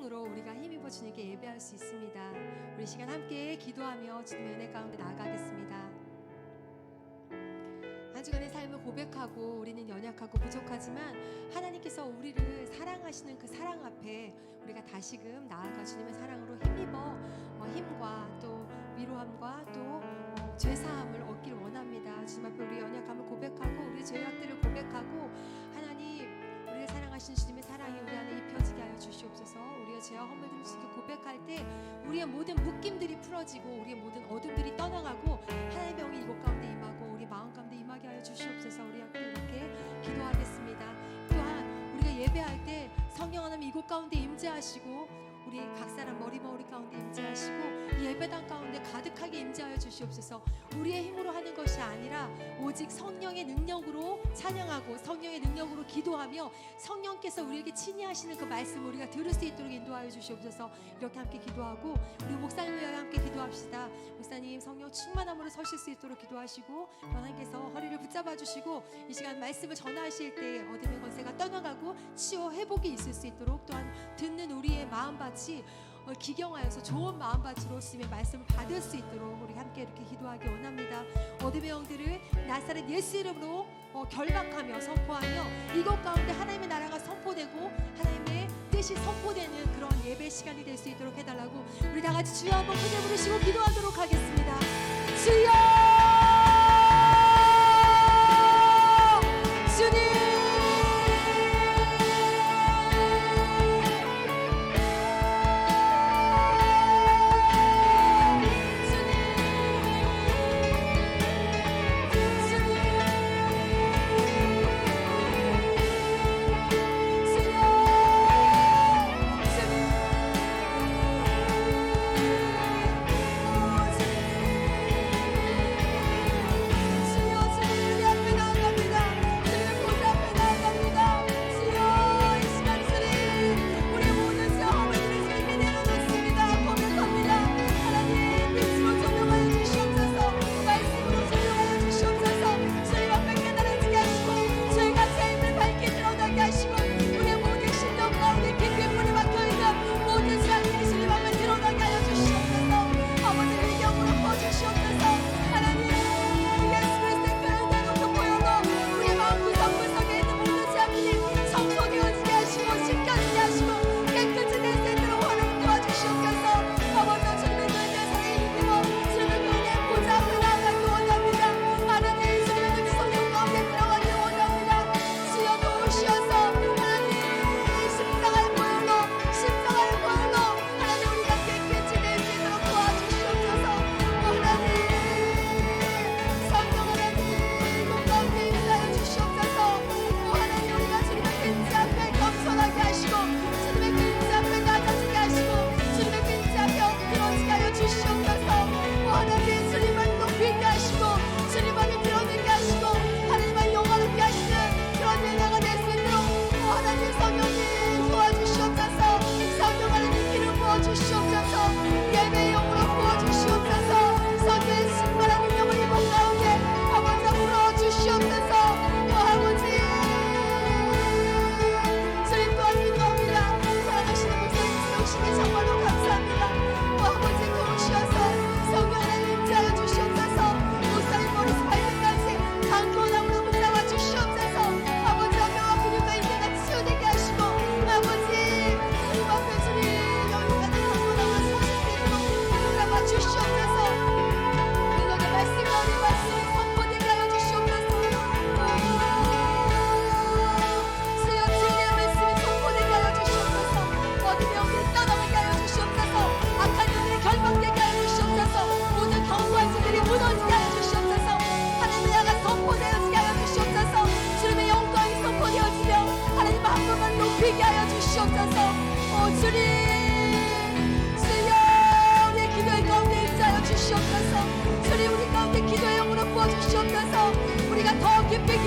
능력으로 우리가 힘입어 주님께 예배할 수 있습니다. 우리 시간 함께 기도하며 주님의 은혜 가운데 나아가겠습니다. 한 주간의 삶을 고백하고 우리는 연약하고 부족하지만 하나님께서 우리를 사랑하시는 그 사랑 앞에 우리가 다시금 나아가 주님의 사랑으로 힘입어 힘과 또 위로함과 또 죄사함을 얻길 원합니다. 주님 앞에 우리 연약함을 고백하고 우리 죄악들을 고백하고 하나님 우리를 사랑하신 주님의 사랑이 우리 안에 입혀지게 하여 주시옵소서. 우리의 죄와 허물들을 주님께 고백할 때 우리의 모든 묶임들이 풀어지고 우리의 모든 어둠들이 떠나가고 하나님의 영이 이곳 가운데 임하고 우리 마음 가운데 임하게 하여 주시옵소서. 우리 함께 이렇게 기도하겠습니다. 또한 우리가 예배할 때 성령 하나님 이곳 가운데 임재하시고 우리 각 사람 머리 가운데 임재하시고 이 예배당 가운데 가득하게 임재하여 주시옵소서. 우리의 힘으로 하는 것이 아니라 오직 성령의 능력으로 찬양하고 성령의 능력으로 기도하며 성령께서 우리에게 친히 하시는 그 말씀을 우리가 들을 수 있도록 인도하여 주시옵소서. 이렇게 함께 기도하고 우리 목사님을 위하여 함께 기도합시다. 목사님 성령 충만함으로 서실 수 있도록 기도하시고 하나님께서 허리를 붙잡아 주시고 이 시간 말씀을 전하실 때 어둠의 권세가 떠나가고 치유 회복이 있을 수 있도록 또한 듣는 우리의 마음밭이 기경하여서 좋은 마음밭으로 주님의 말씀을 받을 수 있도록 우리 함께 이렇게 기도하기 원합니다. 어둠의 영들을 나사렛 예수 이름으로 결박하며 선포하며 이곳 가운데 하나님의 나라가 선포되고 하나님의 뜻이 선포되는 그런 예배 시간이 될 수 있도록 해달라고 우리 다 같이 주여 한번 크게 부르시고 기도하도록 하겠습니다. 주여 주님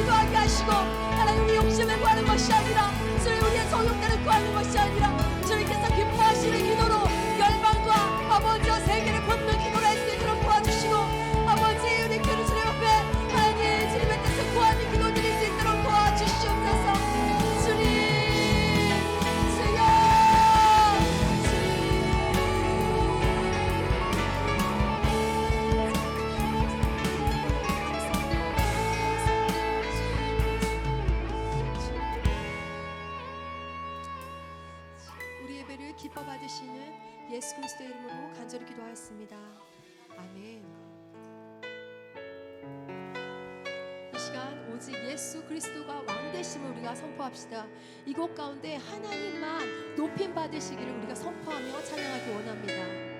기도하게 하시고 하나님 우리 욕심을 구하는 것이 아니라 주님 우리의 정욕대를 구하는 것이 아니라 주님께서 기뻐하시는 기도로 열방과 아버지와 세계를 걷는 기도를 할 수 있도록 도와주시고 아버지 우리 교회 주님 앞에 하나님 주님의 뜻을 구하는 기도들이 수 있도록 도와주시옵소서. 주님 주여 예배를 기뻐 받으시는 예수 그리스도의 이름으로 간절히 기도하였습니다. 아멘. 이 시간 오직 예수 그리스도가 왕 되심을 우리가 선포합시다. 이곳 가운데 하나님만 높임 받으시기를 우리가 선포하며 찬양하기 원합니다.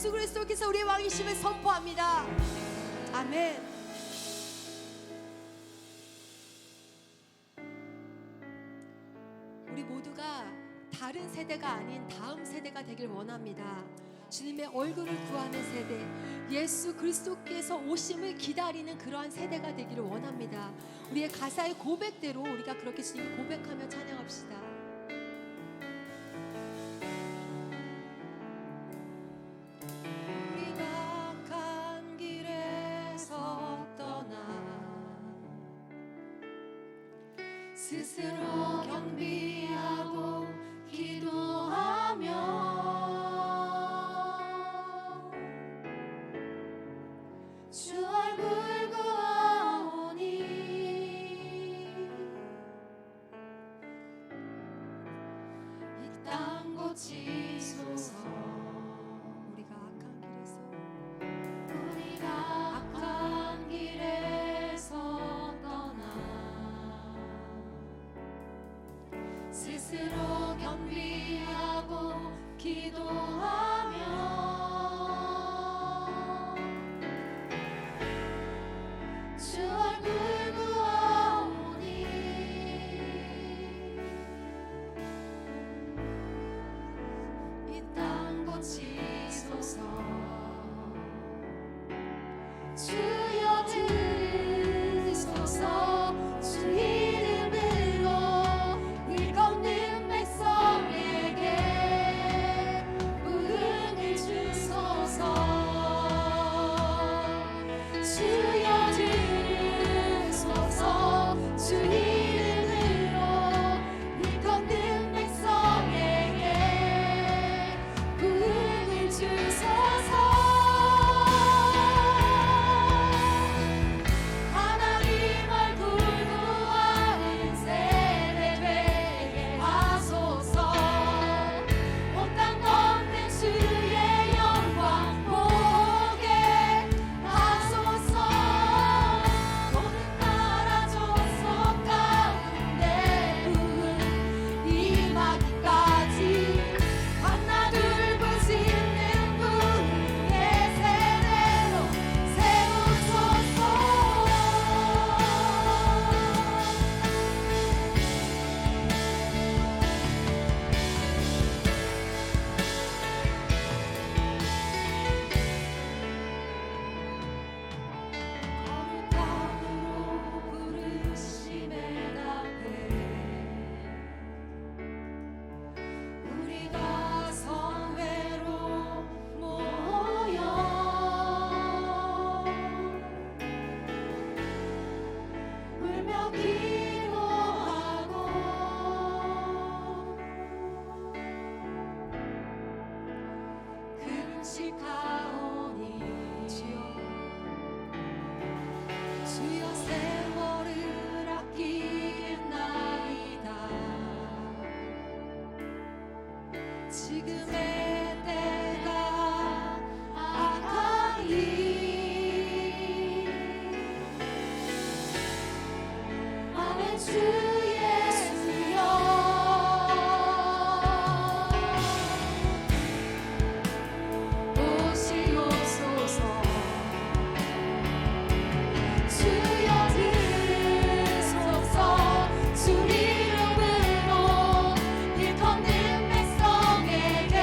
예수 그리스도께서 우리의 왕이심을 선포합니다. 아멘. 우리 모두가 다른 세대가 아닌 다음 세대가 되길 원합니다. 주님의 얼굴을 구하는 세대, 예수 그리스도께서 오심을 기다리는 그러한 세대가 되기를 원합니다. 우리의 가사의 고백대로 우리가 그렇게 주님을 고백하며 찬양합시다. 스스로 경비하고 고치소서. 우리가 악한 길에서 떠나 스스로 겸비하고 기도하며 주 얼굴 보아오니 이 땅 고치소서. 주여 들으소서. 주 이름으로 일걷는 백성에게 부흥을 주소서. 주여 들으소서. 주 이름으로 일걷는 백성에게 부흥을 주소서. 하나님 얼굴 보아는 세대 되게 하소서. 온 땅 덮는 주의 영광 보게 하소서. 모든 나라 족속 가운데 부흥 임하기까지 하나둘 부짖는 부흥의 세대로 세우소서. 거룩함으로 부르심에 답해 우리가 성회로 모여 울며 기도하고 금식하오니 주여 세월을 아끼겠나이다. 지금의 때가 악하니 아멘. 주 예수여 오시옵소서. 주여 들으소서. 주 이름으로 일컫는 백성에게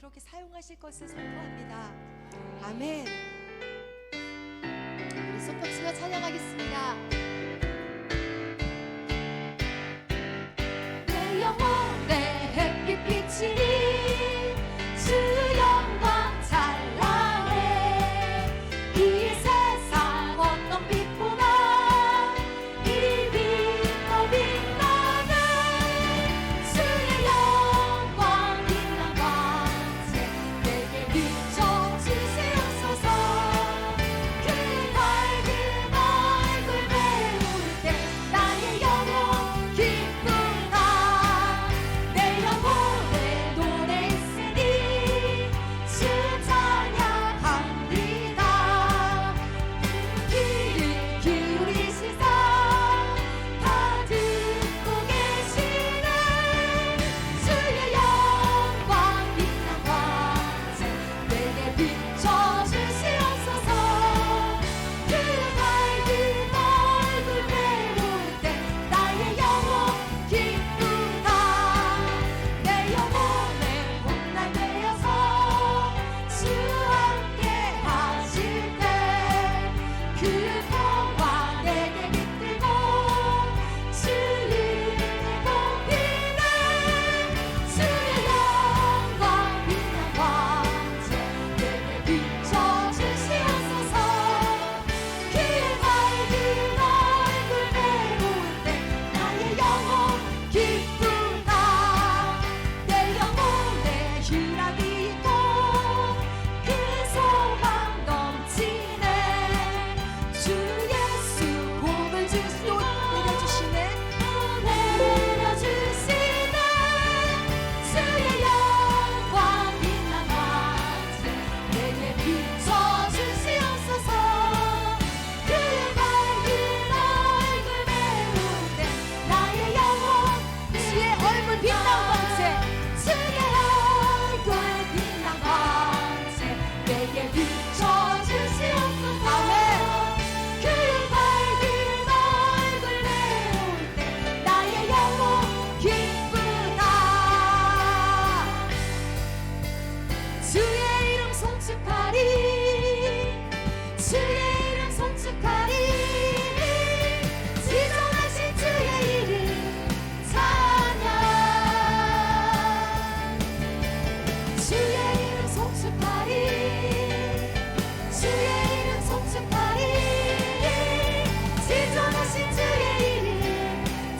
그렇게 사용하실 것을 선포합니다. 아멘. 우리 손뼉치며 찬양하겠습니다. 내 영혼의 햇빛 비치니 주 영광 찬란해. 이 세상 어떤 빛보다 이미 더 빛나네. 주의 영광 빛난 광채 내게 비춰주시옵소서. 그 밝은 얼굴 배울 때 나의 영혼 기쁘다. 내 영혼에 노래 있으니 주 찬양합니다. 귀를 기울이시사 다 듣고 계시네. 주의 영광 빛난 광채 내게 비춰주시옵소서. 그 밝은 얼굴 배울 때 나의 영혼 기쁘다. 내 영혼의 봄날 되어서 주 함께 하실 때 그 평화 내게 깃들고 주를 높이네. 주의 영광 빛난 광채 내게 비춰주시옵소서. 그의 밝은 얼굴 배울 때 나의 영혼 기쁘다. 내 영혼에 희락이 있고 그 소망 넘치네. 주 예수 복을 주시고 내려주시네. 내려주시네. 주의 영광 빛난 광채 내게 비춰주시옵소서. 그의 밝은 얼굴 배울 때 나의 영혼 주의 얼굴 빛난 광채 주의 얼굴 빛난 광채 내게 비춰주시옵소서. 그의 밝은 얼굴 배울 때 나의 영혼 기쁘다. 주의 이름 송축하리. 주의 이름 송축하리. 지존하신 주의 이름 찬양. 주의 이름 송축하리. 주의 이름 송축하리. 지존하신 주의 이름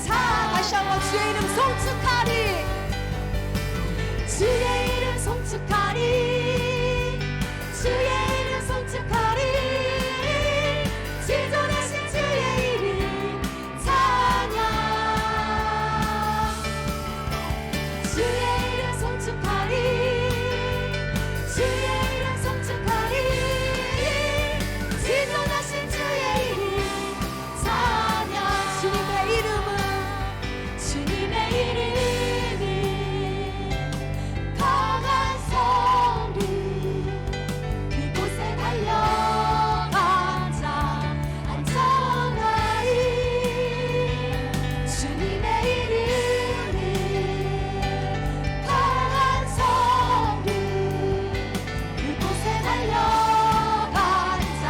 찬양. 다시 한번 주의 이름 송축하리. 주의 이름 송축하리. 주의 이름 송축하리. 지존하신 주의 이름 찬양. 주의 이름 송축하리. 주의 이름 송축하리. 지존하신 주의 이름 찬양. 주님의 이름은 강한 성리. 그곳에 달려가자 안전하리. 주님의 이름은 강한 성리. 그곳에 달려가자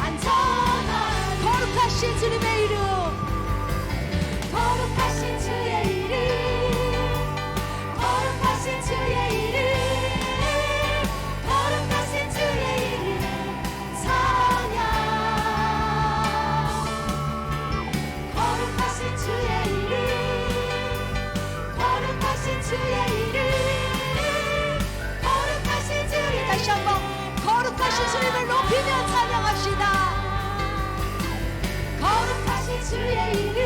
안전하리. 거룩하신 주님의 이름. 거룩하신 주의 이름. 거룩하신 주의 이름. 거룩하신 주의 이름 찬양. 거룩하신 주의 이름. 거룩하신 주의 이름. 거룩하신 주의 이름. 다시 한번 거룩하신 주님을 높이며 찬양합시다. 거룩하신 주의 이름.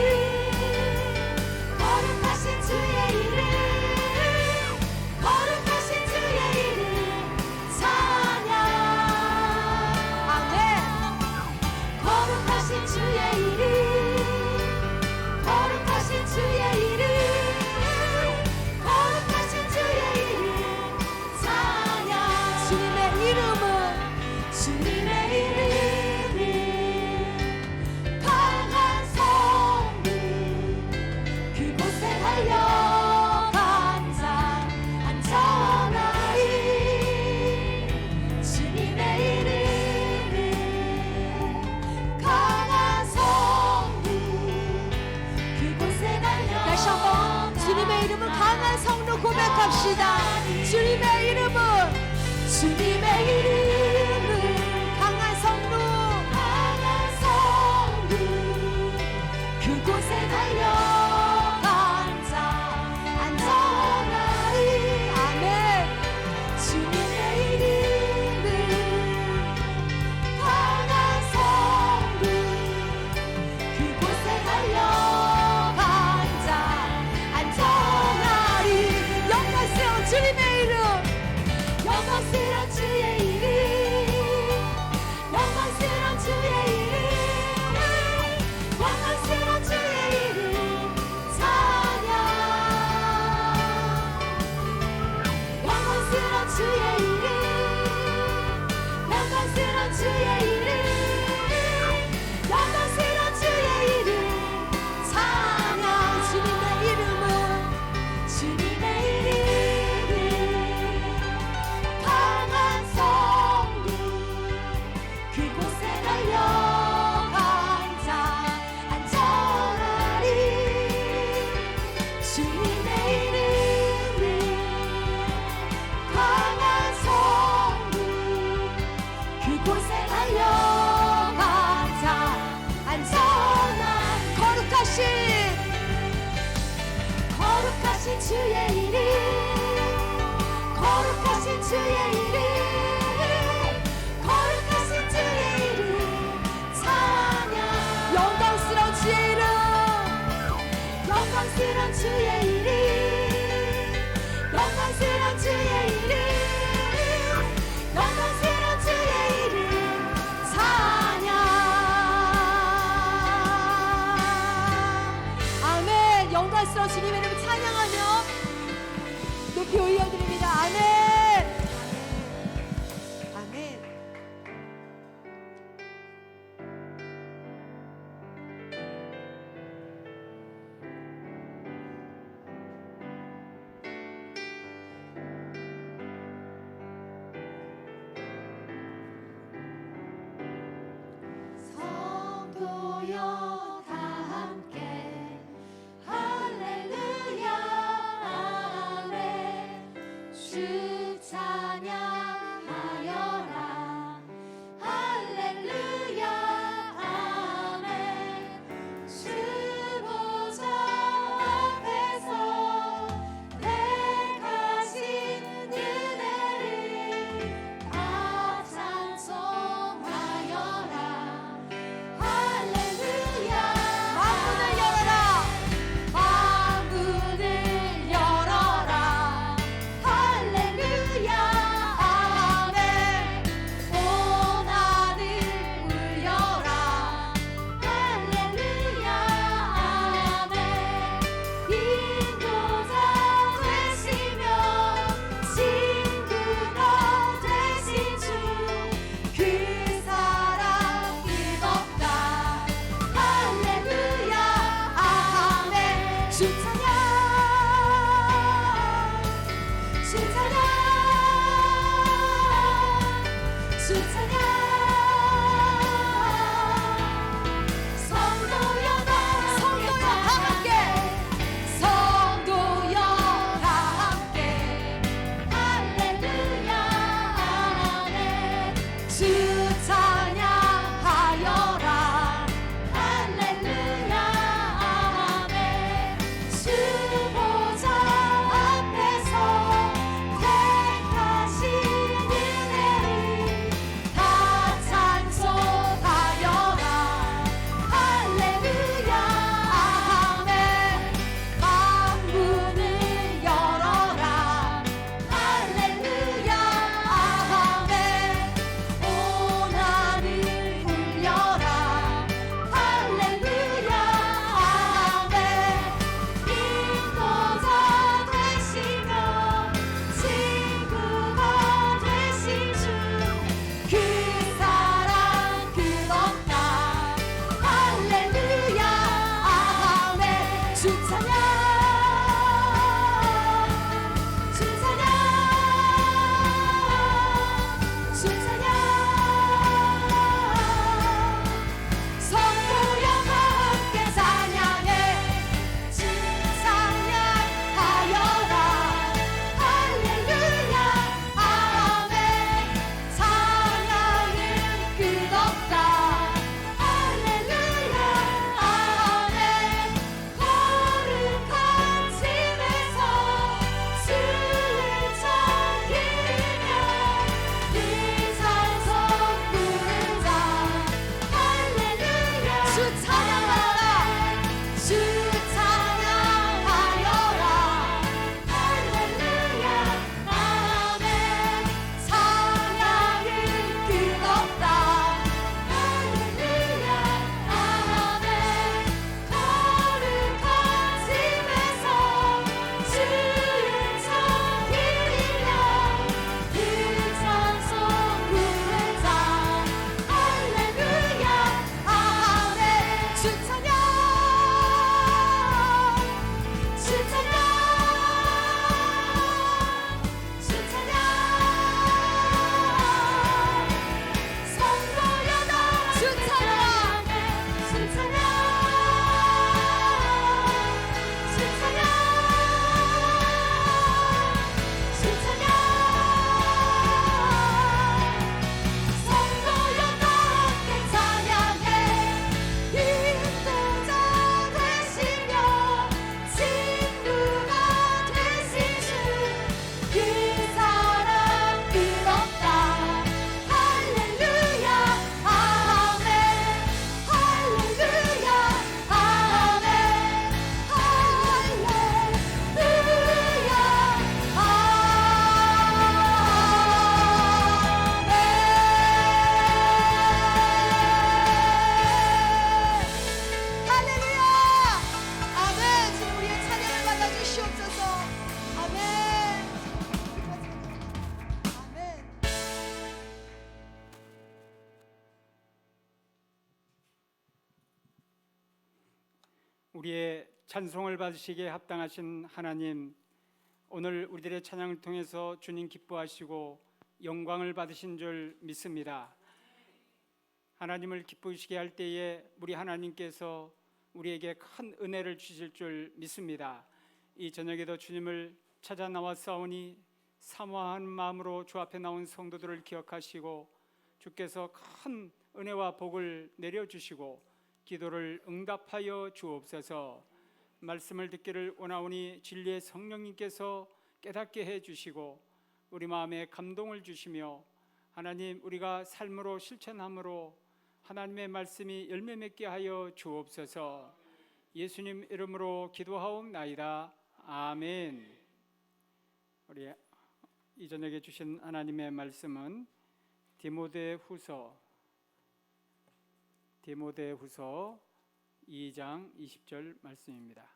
거룩하신 주의 이름. 거룩하신 주의 이름 찬양. 아멘. 거룩하신 주의 이름. 거룩하신 주의 이름. 거룩하신 주의 이름 찬양. 주님의 이름은 주님의 이름은 강한 성 이곳에 달려가자. 안전한 거룩하신 주의 이름, 거룩하신 주의 이름, 거룩하신 주의 이름 찬양. 영광스러운 주의 이름, 영광스러운 주의 이름, 영광스러운 주의 이름, 영광스러운 주의 이름 찬양. 아멘. 영광스러운 주님의 이름 찬양하며 높이 올려드립니다. 아멘. 아멘. 성도여 다 함께 할렐루야 아멘. 주 찬양하여라 할렐루야 아멘. 주 보좌 앞에서 택하신 은혜를 다 찬송하여라 할렐루야. 만문을 열어라, 만문을 열어라 할렐루야 아멘. 온 하늘 울려라 할렐루야 아멘. 인도자 되시며 친구가 되신 주 그 사랑 뜨겁다 할렐루야 아멘. 주 찬양, 주 찬양, 주 찬양. 성도여 다 함께, 성도여 다 함께 할렐루야 아멘. 주 찬양하여라 할렐루야 아멘. 주 보좌 앞에서 택하신 은혜를 다 우리의 찬송을 받으시기에 합당하신 하나님, 오늘 우리들의 찬양을 통해서 주님 기뻐하시고 영광을 받으신 줄 믿습니다. 하나님을 기쁘시게 할 때에 우리 하나님께서 우리에게 큰 은혜를 주실 줄 믿습니다. 이 저녁에도 주님을 찾아 나왔사오니 사모하는 마음으로 주 앞에 나온 성도들을 기억하시고 주께서 큰 은혜와 복을 내려주시고 기도를 응답하여 주옵소서. 말씀을 듣기를 원하오니 진리의 성령님께서 깨닫게 해주시고 우리 마음에 감동을 주시며 하나님, 우리가 삶으로 실천함으로 하나님의 말씀이 열매 맺게 하여 주옵소서. 예수님 이름으로 기도하옵나이다. 아멘. 우리 이 저녁에 주신 하나님의 말씀은 디모데후서 2장 20절 말씀입니다.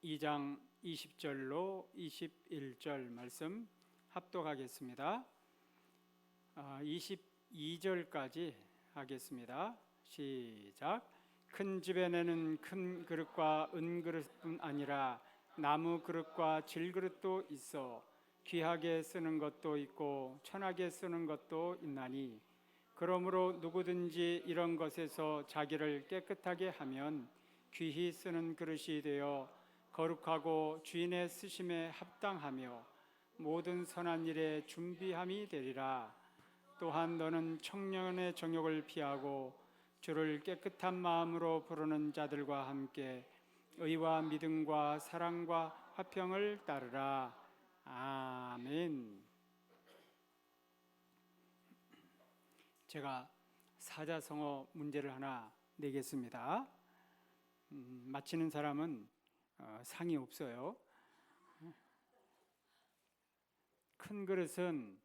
(2장 20절로 21절) 말씀 합독하겠습니다. 22절까지 하겠습니다. 시작. 큰 집에는 큰 그릇과 은그릇뿐 아니라 나무 그릇과 질그릇도 있어 귀하게 쓰는 것도 있고 천하게 쓰는 것도 있나니, 그러므로 누구든지 이런 것에서 자기를 깨끗하게 하면 귀히 쓰는 그릇이 되어 거룩하고 주인의 쓰심에 합당하며 모든 선한 일에 준비함이 되리라. 또한 너는 청년의 정욕을 피하고 주를 깨끗한 마음으로 부르는 자들과 함께 의와 믿음과 사랑과 화평을 따르라. 아멘. 제가 사자성어 문제를 하나 내겠습니다. 맞히는 사람은 상이 없어요. 큰 그릇은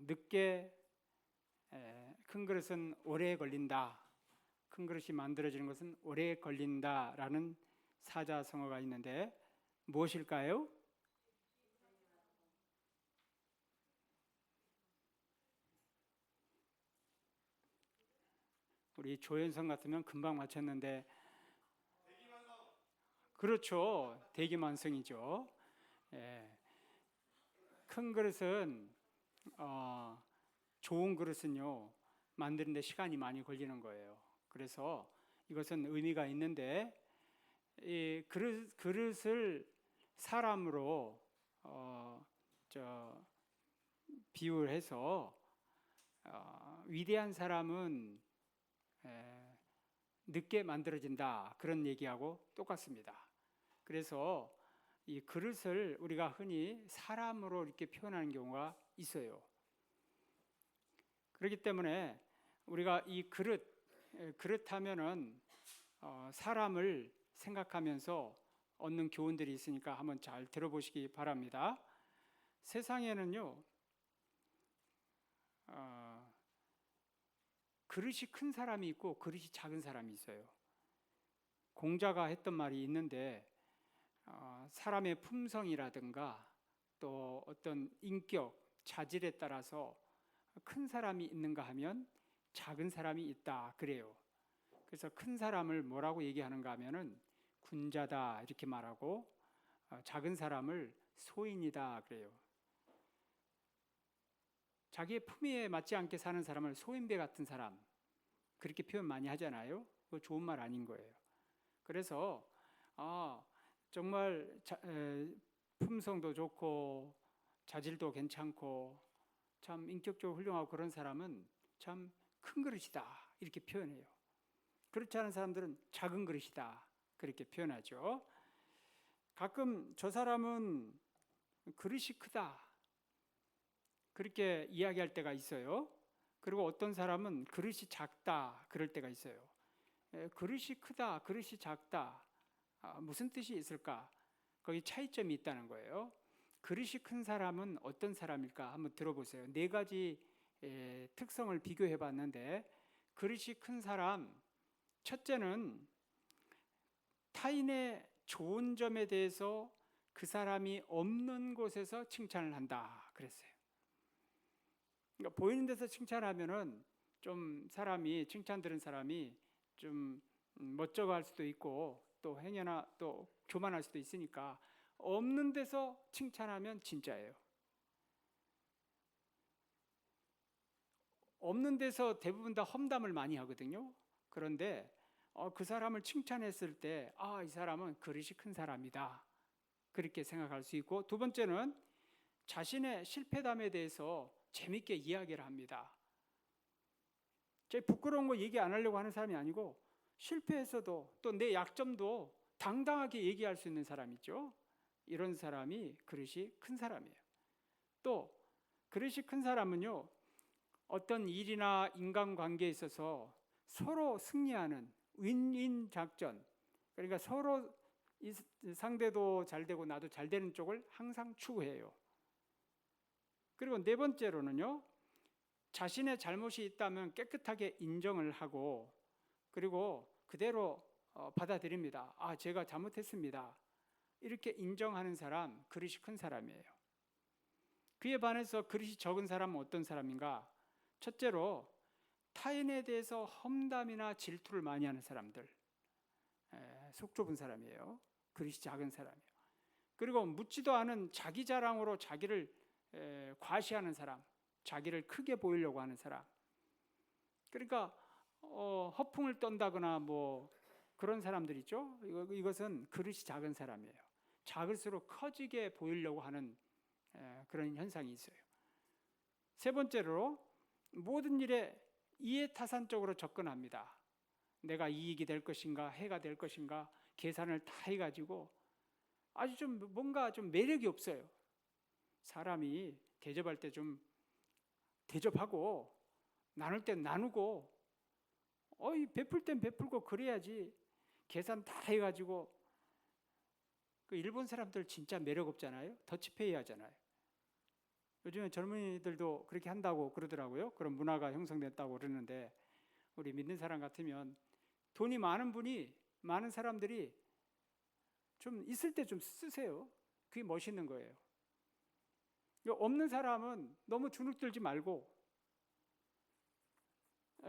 늦게, 큰 그릇은 오래 걸린다. 큰 그릇이 만들어지는 것은 오래 걸린다라는 사자성어가 있는데 무엇일까요? 우리 조현성 같으면 금방 맞췄는데, 그렇죠. 대기만성이죠. 큰 그릇은 좋은 그릇은요 만드는데 시간이 많이 걸리는 거예요. 그래서 이것은 의미가 있는데, 이 그릇을 사람으로 비유해서 위대한 사람은 늦게 만들어진다, 그런 얘기하고 똑같습니다. 그래서 이 그릇을 우리가 흔히 사람으로 이렇게 표현하는 경우가 있어요. 그렇기 때문에 우리가 이 그릇하면은 사람을 생각하면서 얻는 교훈들이 있으니까 한번 잘 들어보시기 바랍니다. 세상에는요 그릇이 큰 사람이 있고 그릇이 작은 사람이 있어요. 공자가 했던 말이 있는데, 사람의 품성이라든가 또 어떤 인격, 자질에 따라서 큰 사람이 있는가 하면 작은 사람이 있다 그래요. 그래서 큰 사람을 뭐라고 얘기하는가 하면은 군자다 이렇게 말하고, 작은 사람을 소인이다 그래요. 자기의 품위에 맞지 않게 사는 사람을 소인배 같은 사람, 그렇게 표현 많이 하잖아요. 그거 좋은 말 아닌 거예요. 그래서 정말 품성도 좋고 자질도 괜찮고 참 인격적으로 훌륭하고 그런 사람은 참 큰 그릇이다 이렇게 표현해요. 그렇지 않은 사람들은 작은 그릇이다 그렇게 표현하죠. 가끔 저 사람은 그릇이 크다 그렇게 이야기할 때가 있어요. 그리고 어떤 사람은 그릇이 작다 그럴 때가 있어요. 그릇이 크다, 그릇이 작다, 무슨 뜻이 있을까? 거기 차이점이 있다는 거예요. 그릇이 큰 사람은 어떤 사람일까? 한번 들어보세요. 4가지 특성을 비교해 봤는데, 그릇이 큰 사람, 첫째는 타인의 좋은 점에 대해서 그 사람이 없는 곳에서 칭찬을 한다 그랬어요. 그러니까 보이는 데서 칭찬하면은 좀 사람이 칭찬 들은 사람이 좀 멋쩍어할 수도 있고 또 행여나 또 교만할 수도 있으니까 없는 데서 칭찬하면 진짜예요. 없는 데서 대부분 다 험담을 많이 하거든요. 그런데 그 사람을 칭찬했을 때 이 사람은 그릇이 큰 사람이다 그렇게 생각할 수 있고, 두 번째는 자신의 실패담에 대해서 재밌게 이야기를 합니다. 제 부끄러운 거 얘기 안 하려고 하는 사람이 아니고 실패해서도 또 내 약점도 당당하게 얘기할 수 있는 사람 있죠. 이런 사람이 그릇이 큰 사람이에요. 또 그릇이 큰 사람은요, 어떤 일이나 인간관계에 있어서 서로 승리하는 윈윈 작전, 그러니까 서로 상대도 잘 되고 나도 잘 되는 쪽을 항상 추구해요. 그리고 네 번째로는요, 자신의 잘못이 있다면 깨끗하게 인정을 하고 그리고 그대로 받아들입니다. 제가 잘못했습니다. 이렇게 인정하는 사람, 그릇이 큰 사람이에요. 그에 반해서 그릇이 적은 사람은 어떤 사람인가? 첫째로 타인에 대해서 험담이나 질투를 많이 하는 사람들, 속 좁은 사람이에요. 그릇이 작은 사람이에요. 그리고 묻지도 않은 자기 자랑으로 자기를 과시하는 사람, 자기를 크게 보이려고 하는 사람. 그러니까 허풍을 떤다거나 뭐 그런 사람들 있죠. 이것은 그릇이 작은 사람이에요. 작을수록 커지게 보이려고 하는 그런 현상이 있어요. 세 번째로 모든 일에 이해타산적으로 접근합니다. 내가 이익이 될 것인가 해가 될 것인가 계산을 다 해가지고 아주 좀 뭔가 좀 매력이 없어요. 사람이 대접할 때 좀 대접하고 나눌 땐 나누고 베풀 땐 베풀고 그래야지. 계산 다 해가지고 그 일본 사람들 진짜 매력 없잖아요. 더치페이 하잖아요. 요즘에 젊은이들도 그렇게 한다고 그러더라고요. 그런 문화가 형성됐다고 그러는데, 우리 믿는 사람 같으면 돈이 많은 분이, 많은 사람들이 좀 있을 때 좀 쓰세요. 그게 멋있는 거예요. 없는 사람은 너무 주눅들지 말고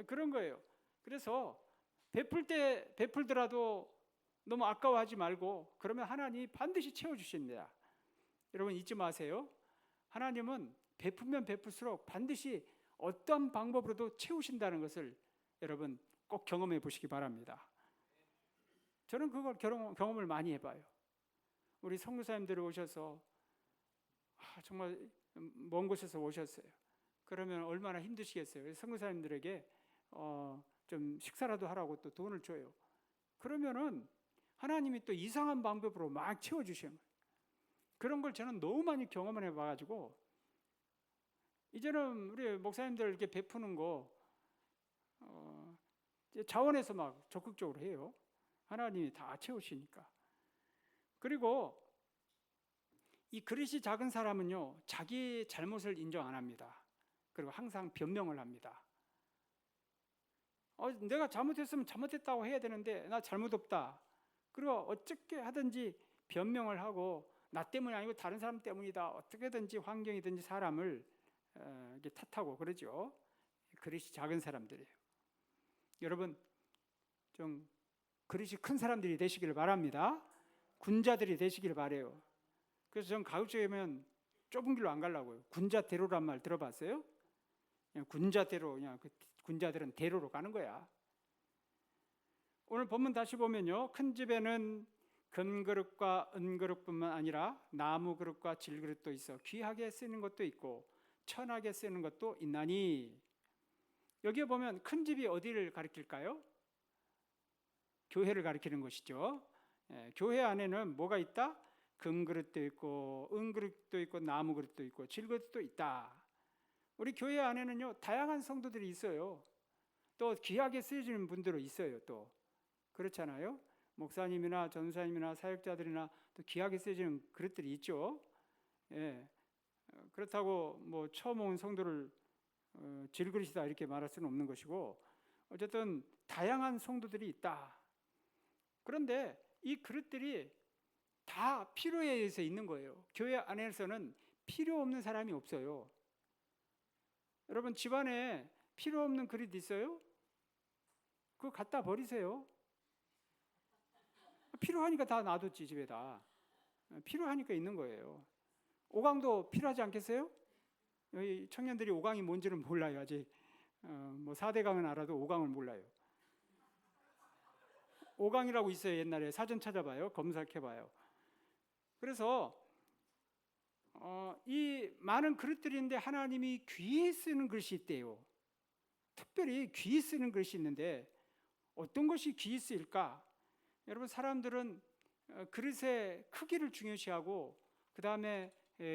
그런 거예요. 그래서 베풀 때 베풀더라도 너무 아까워하지 말고, 그러면 하나님이 반드시 채워주십니다. 여러분 잊지 마세요. 하나님은 베풀면 베풀수록 반드시 어떤 방법으로도 채우신다는 것을 여러분 꼭 경험해 보시기 바랍니다. 저는 그걸 경험을 많이 해봐요. 우리 선교사님들이 오셔서 정말 먼 곳에서 오셨어요. 그러면 얼마나 힘드시겠어요. 선교사님들에게 좀 식사라도 하라고 또 돈을 줘요. 그러면은 하나님이 또 이상한 방법으로 막 채워주시는 거예요. 그런 걸 저는 너무 많이 경험을 해봐가지고 이제는 우리 목사님들 이렇게 베푸는 거 자원해서 막 적극적으로 해요. 하나님이 다 채우시니까. 그리고 이 그릇이 작은 사람은요, 자기 잘못을 인정 안 합니다. 그리고 항상 변명을 합니다. 내가 잘못했으면 잘못했다고 해야 되는데 나 잘못 없다. 그리고 어떻게 하든지 변명을 하고 나 때문이 아니고 다른 사람 때문이다. 어떻게든지 환경이든지 사람을 이렇게 탓하고 그러죠. 그릇이 작은 사람들이에요. 여러분 좀 그릇이 큰 사람들이 되시기를 바랍니다. 군자들이 되시기를 바래요. 그래서 전 가급적이면 좁은 길로 안 가려고요. 군자대로란 말 들어봤어요? 그냥 군자대로, 그냥 그 군자들은 대로로 가는 거야. 오늘 본문 다시 보면요, 큰 집에는 금그릇과 은그릇뿐만 아니라 나무 그릇과 질그릇도 있어 귀하게 쓰는 것도 있고 천하게 쓰는 것도 있나니. 여기에 보면 큰 집이 어디를 가리킬까요? 교회를 가리키는 것이죠. 교회 안에는 뭐가 있다? 금그릇도 있고 은그릇도 있고 나무 그릇도 있고 질그릇도 있다. 우리 교회 안에는요, 다양한 성도들이 있어요. 또 귀하게 쓰여지는 분들도 있어요. 또 그렇잖아요. 목사님이나 전사님이나 사역자들이나 또 귀하게 쓰여지는 그릇들이 있죠. 그렇다고 뭐 처음 온 성도를 질그릇이다 이렇게 말할 수는 없는 것이고, 어쨌든 다양한 성도들이 있다. 그런데 이 그릇들이 다 필요에 의해서 있는 거예요. 교회 안에서는 필요 없는 사람이 없어요. 여러분 집안에 필요 없는 그릇 있어요? 그거 갖다 버리세요. 필요하니까 다 놔뒀지 집에다. 필요하니까 있는 거예요. 오강도 필요하지 않겠어요? 여기 청년들이 오강이 뭔지는 몰라요. 아직 뭐 4대강은 알아도 오강을 몰라요. 오강이라고 있어요. 옛날에 사전 찾아봐요. 검색해봐요. 그래서 이 많은 그릇들인데 하나님이 귀에 쓰는 그릇이 있대요. 특별히 귀에 쓰는 그릇이 있는데 어떤 것이 귀에 쓰일까? 여러분 사람들은 그릇의 크기를 중요시하고 그 다음에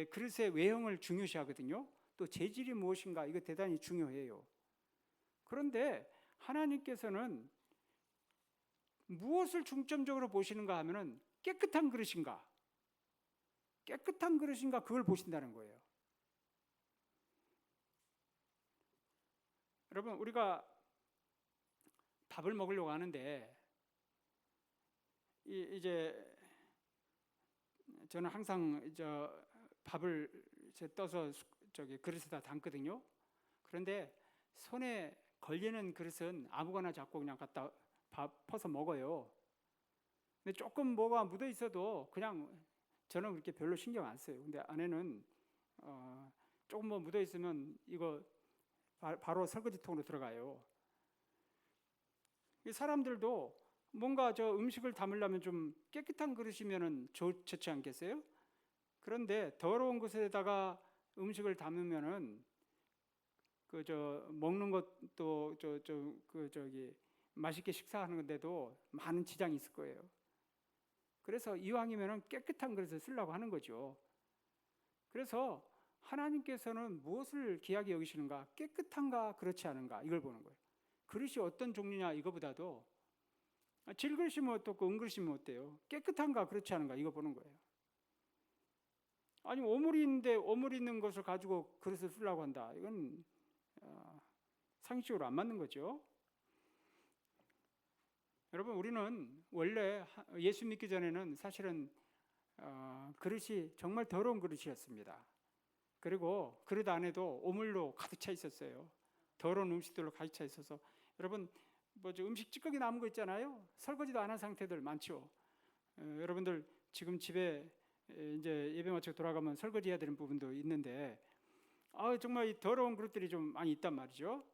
그릇의 외형을 중요시하거든요. 또 재질이 무엇인가 이거 대단히 중요해요. 그런데 하나님께서는 무엇을 중점적으로 보시는가 하면은 깨끗한 그릇인가 그걸 보신다는 거예요. 여러분 우리가 밥을 먹으려고 하는데 이제 저는 항상 밥을 떠서 그릇에다 담거든요. 그런데 손에 걸리는 그릇은 아무거나 잡고 그냥 갖다 밥 퍼서 먹어요. 근데 조금 뭐가 묻어 있어도 그냥 저는 그렇게 별로 신경 안 써요. 근데 아내는 조금 뭐 묻어 있으면 이거 바로 설거지통으로 들어가요. 사람들도 뭔가 저 음식을 담으려면 좀 깨끗한 그릇이면은 좋지 않겠어요? 그런데 더러운 것에다가 음식을 담으면은 먹는 것도 맛있게 식사하는 건데도 많은 지장이 있을 거예요. 그래서 이왕이면은 깨끗한 그릇을 쓰려고 하는 거죠. 그래서 하나님께서는 무엇을 귀하게 여기시는가? 깨끗한가 그렇지 않은가 이걸 보는 거예요. 그릇이 어떤 종류냐 이거보다도 질그릇이면 어떻고 은그릇이면 어때요? 깨끗한가 그렇지 않은가 이거 보는 거예요. 아니 오물이 있는데 오물 있는 것을 가지고 그릇을 쓰려고 한다. 이건 상식적으로 안 맞는 거죠. 여러분 우리는 원래 예수 믿기 전에는 사실은 그릇이 정말 더러운 그릇이었습니다. 그리고 그릇 안에도 오물로 가득 차 있었어요. 더러운 음식들로 가득 차 있어서 여러분 음식 찌꺼기 남은 거 있잖아요. 설거지도 안 한 상태들 많죠. 여러분들 지금 집에 이제 예배 마치고 돌아가면 설거지해야 되는 부분도 있는데 정말 이 더러운 그릇들이 좀 많이 있단 말이죠.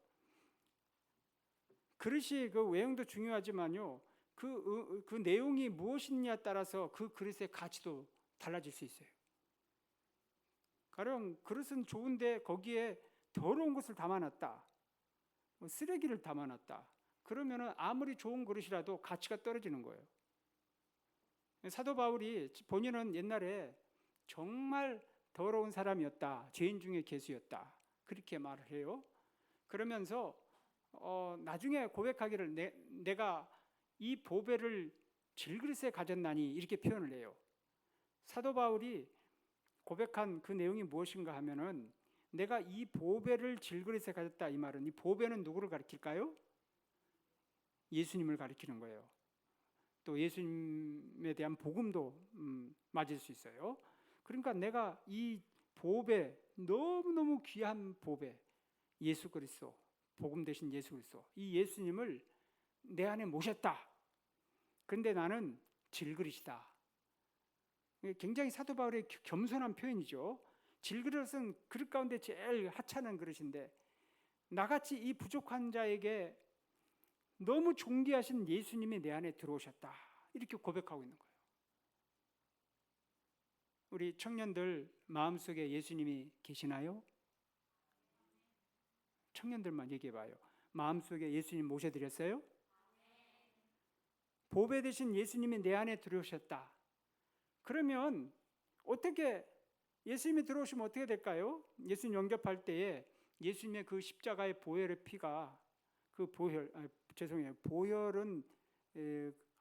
그릇이 그 외형도 중요하지만요. 그 내용이 무엇이냐에 따라서 그 그릇의 가치도 달라질 수 있어요. 가령 그릇은 좋은데 거기에 더러운 것을 담아놨다. 쓰레기를 담아놨다. 그러면은 아무리 좋은 그릇이라도 가치가 떨어지는 거예요. 사도 바울이 본인은 옛날에 정말 더러운 사람이었다. 죄인 중에 괴수였다. 그렇게 말을 해요. 그러면서 나중에 고백하기를 내가 이 보배를 질그릇에 가졌나니 이렇게 표현을 해요. 사도 바울이 고백한 그 내용이 무엇인가 하면은 내가 이 보배를 질그릇에 가졌다 이 말은 이 보배는 누구를 가리킬까요? 예수님을 가리키는 거예요. 또 예수님에 대한 복음도 맞을 수 있어요. 그러니까 내가 이 보배 너무너무 귀한 보배 예수 그리스도 복음 되신 예수 그리스도 이 예수님을 내 안에 모셨다. 그런데 나는 질그릇이다. 굉장히 사도 바울의 겸손한 표현이죠. 질그릇은 그릇 가운데 제일 하찮은 그릇인데 나같이 이 부족한 자에게 너무 존귀하신 예수님이 내 안에 들어오셨다. 이렇게 고백하고 있는 거예요. 우리 청년들 마음속에 예수님이 계시나요? 청년들만 얘기해봐요. 마음속에 예수님 모셔드렸어요? 보배 되신 예수님이 내 안에 들어오셨다. 그러면 어떻게 예수님이 들어오시면 어떻게 될까요? 예수님 영접할 때에 예수님의 그 십자가의 보혈의 피가 그 보혈은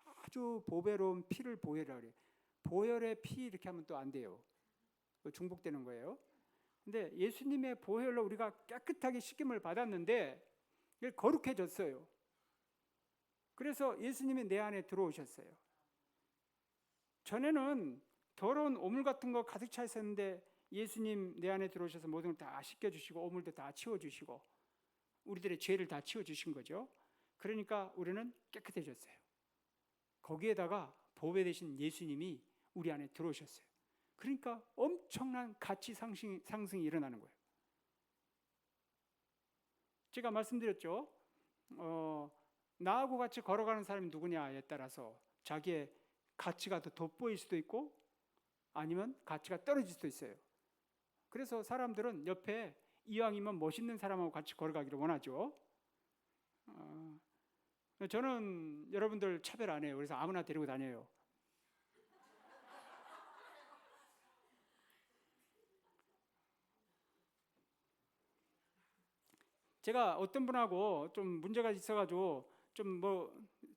아주 보배로운 피를 보혈이라고 그래요. 보혈의 피 이렇게 하면 또 안 돼요. 중복되는 거예요. 근데 예수님의 보혈로 우리가 깨끗하게 씻김을 받았는데 거룩해졌어요. 그래서 예수님이 내 안에 들어오셨어요. 전에는 더러운 오물 같은 거 가득 차 있었는데 예수님 내 안에 들어오셔서 모든 걸 다 씻겨주시고 오물도 다 치워주시고 우리들의 죄를 다 치워주신 거죠. 그러니까 우리는 깨끗해졌어요. 거기에다가 보배 되신 예수님이 우리 안에 들어오셨어요. 그러니까 엄청난 가치 상승이 일어나는 거예요. 제가 말씀드렸죠. 나하고 같이 걸어가는 사람이 누구냐에 따라서 자기의 가치가 더 돋보일 수도 있고 아니면 가치가 떨어질 수도 있어요. 그래서 사람들은 옆에 이왕이면 멋있는 사람하고 같이 걸어가기를 원하죠. 저는 여러분들 차별 안 해요. 그래서 아무나 데리고 다녀요. 제가 어떤 분하고 좀 문제가 있어가지고 좀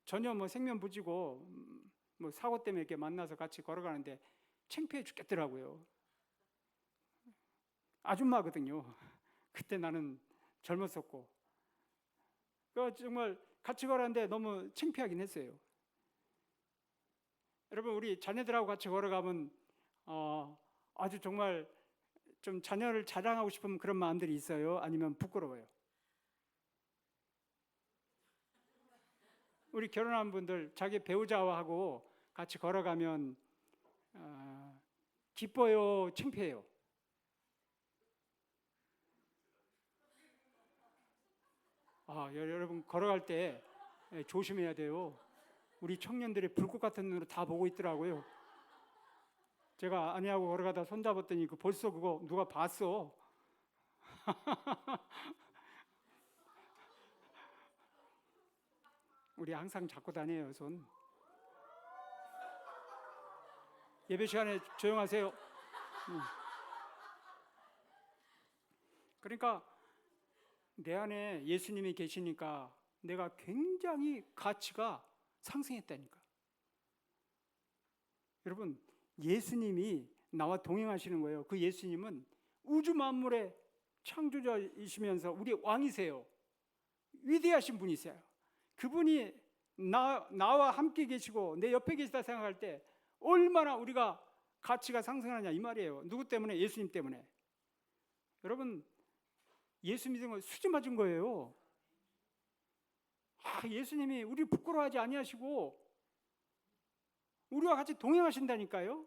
전혀 생면 부지고 사고 때문에 이렇게 만나서 같이 걸어가는데 창피해 죽겠더라고요. 아줌마거든요. 그때 나는 젊었었고. 정말 같이 걸었는데 너무 창피하긴 했어요. 여러분, 우리 자녀들하고 같이 걸어가면 아주 정말 좀 자녀를 자랑하고 싶은 그런 마음들이 있어요? 아니면 부끄러워요? 우리 결혼한 분들 자기 배우자와 하고 같이 걸어가면 기뻐요? 창피해요? 여러분 걸어갈 때 조심해야 돼요. 우리 청년들이 불꽃 같은 눈으로 다 보고 있더라고요. 제가 아내하고 걸어가다 손잡았더니 벌써 그거 누가 봤어. 우리 항상 잡고 다녀요, 손. 예배 시간에 조용하세요. 그러니까 내 안에 예수님이 계시니까 내가 굉장히 가치가 상승했다니까. 여러분, 예수님이 나와 동행하시는 거예요. 그 예수님은 우주 만물의 창조자이시면서 우리의 왕이세요. 위대하신 분이세요. 그분이 나와 함께 계시고 내 옆에 계시다 생각할 때 얼마나 우리가 가치가 상승하느냐 이 말이에요. 누구 때문에? 예수님 때문에. 여러분, 예수 믿은 거 수지 맞은 거예요. 예수님이 우리 부끄러워하지 아니하시고 우리와 같이 동행하신다니까요.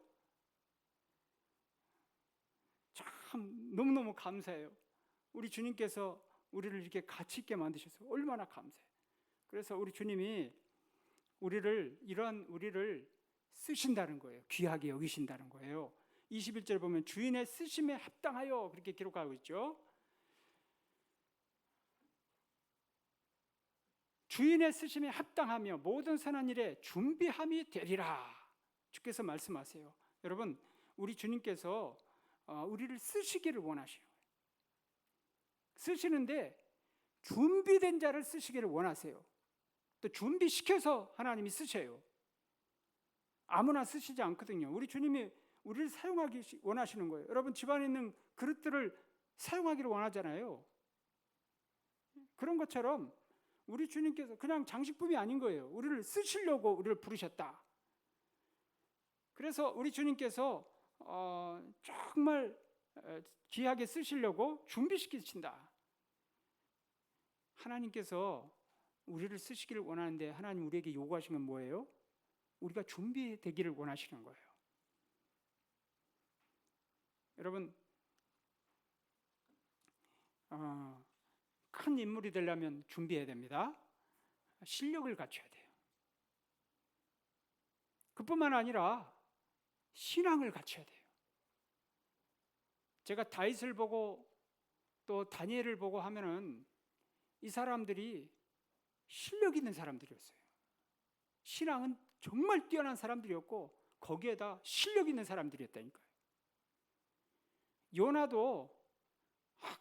참 너무너무 감사해요. 우리 주님께서 우리를 이렇게 가치 있게 만드셔서 얼마나 감사해요. 그래서 우리 주님이 이러한 우리를 쓰신다는 거예요. 귀하게 여기신다는 거예요. 21절 보면 주인의 쓰심에 합당하여 그렇게 기록하고 있죠. 주인의 쓰심에 합당하며 모든 선한 일에 준비함이 되리라. 주께서 말씀하세요. 여러분, 우리 주님께서 우리를 쓰시기를 원하셔요. 쓰시는데 준비된 자를 쓰시기를 원하세요. 또 준비시켜서 하나님이 쓰셔요. 아무나 쓰시지 않거든요. 우리 주님이 우리를 사용하기 원하시는 거예요. 여러분, 집안에 있는 그릇들을 사용하기를 원하잖아요. 그런 것처럼 우리 주님께서 그냥 장식품이 아닌 거예요. 우리를 쓰시려고 우리를 부르셨다. 그래서 우리 주님께서 정말 귀하게 쓰시려고 준비시키신다. 하나님께서 우리를 쓰시기를 원하는데 하나님 우리에게 요구하신 건 뭐예요? 우리가 준비되기를 원하시는 거예요. 여러분, 큰 인물이 되려면 준비해야 됩니다. 실력을 갖춰야 돼요. 그뿐만 아니라 신앙을 갖춰야 돼요. 제가 다윗을 보고 또 다니엘을 보고 하면은 이 사람들이 실력 있는 사람들이었어요. 신앙은 정말 뛰어난 사람들이었고 거기에다 실력 있는 사람들이었다니까요. 요나도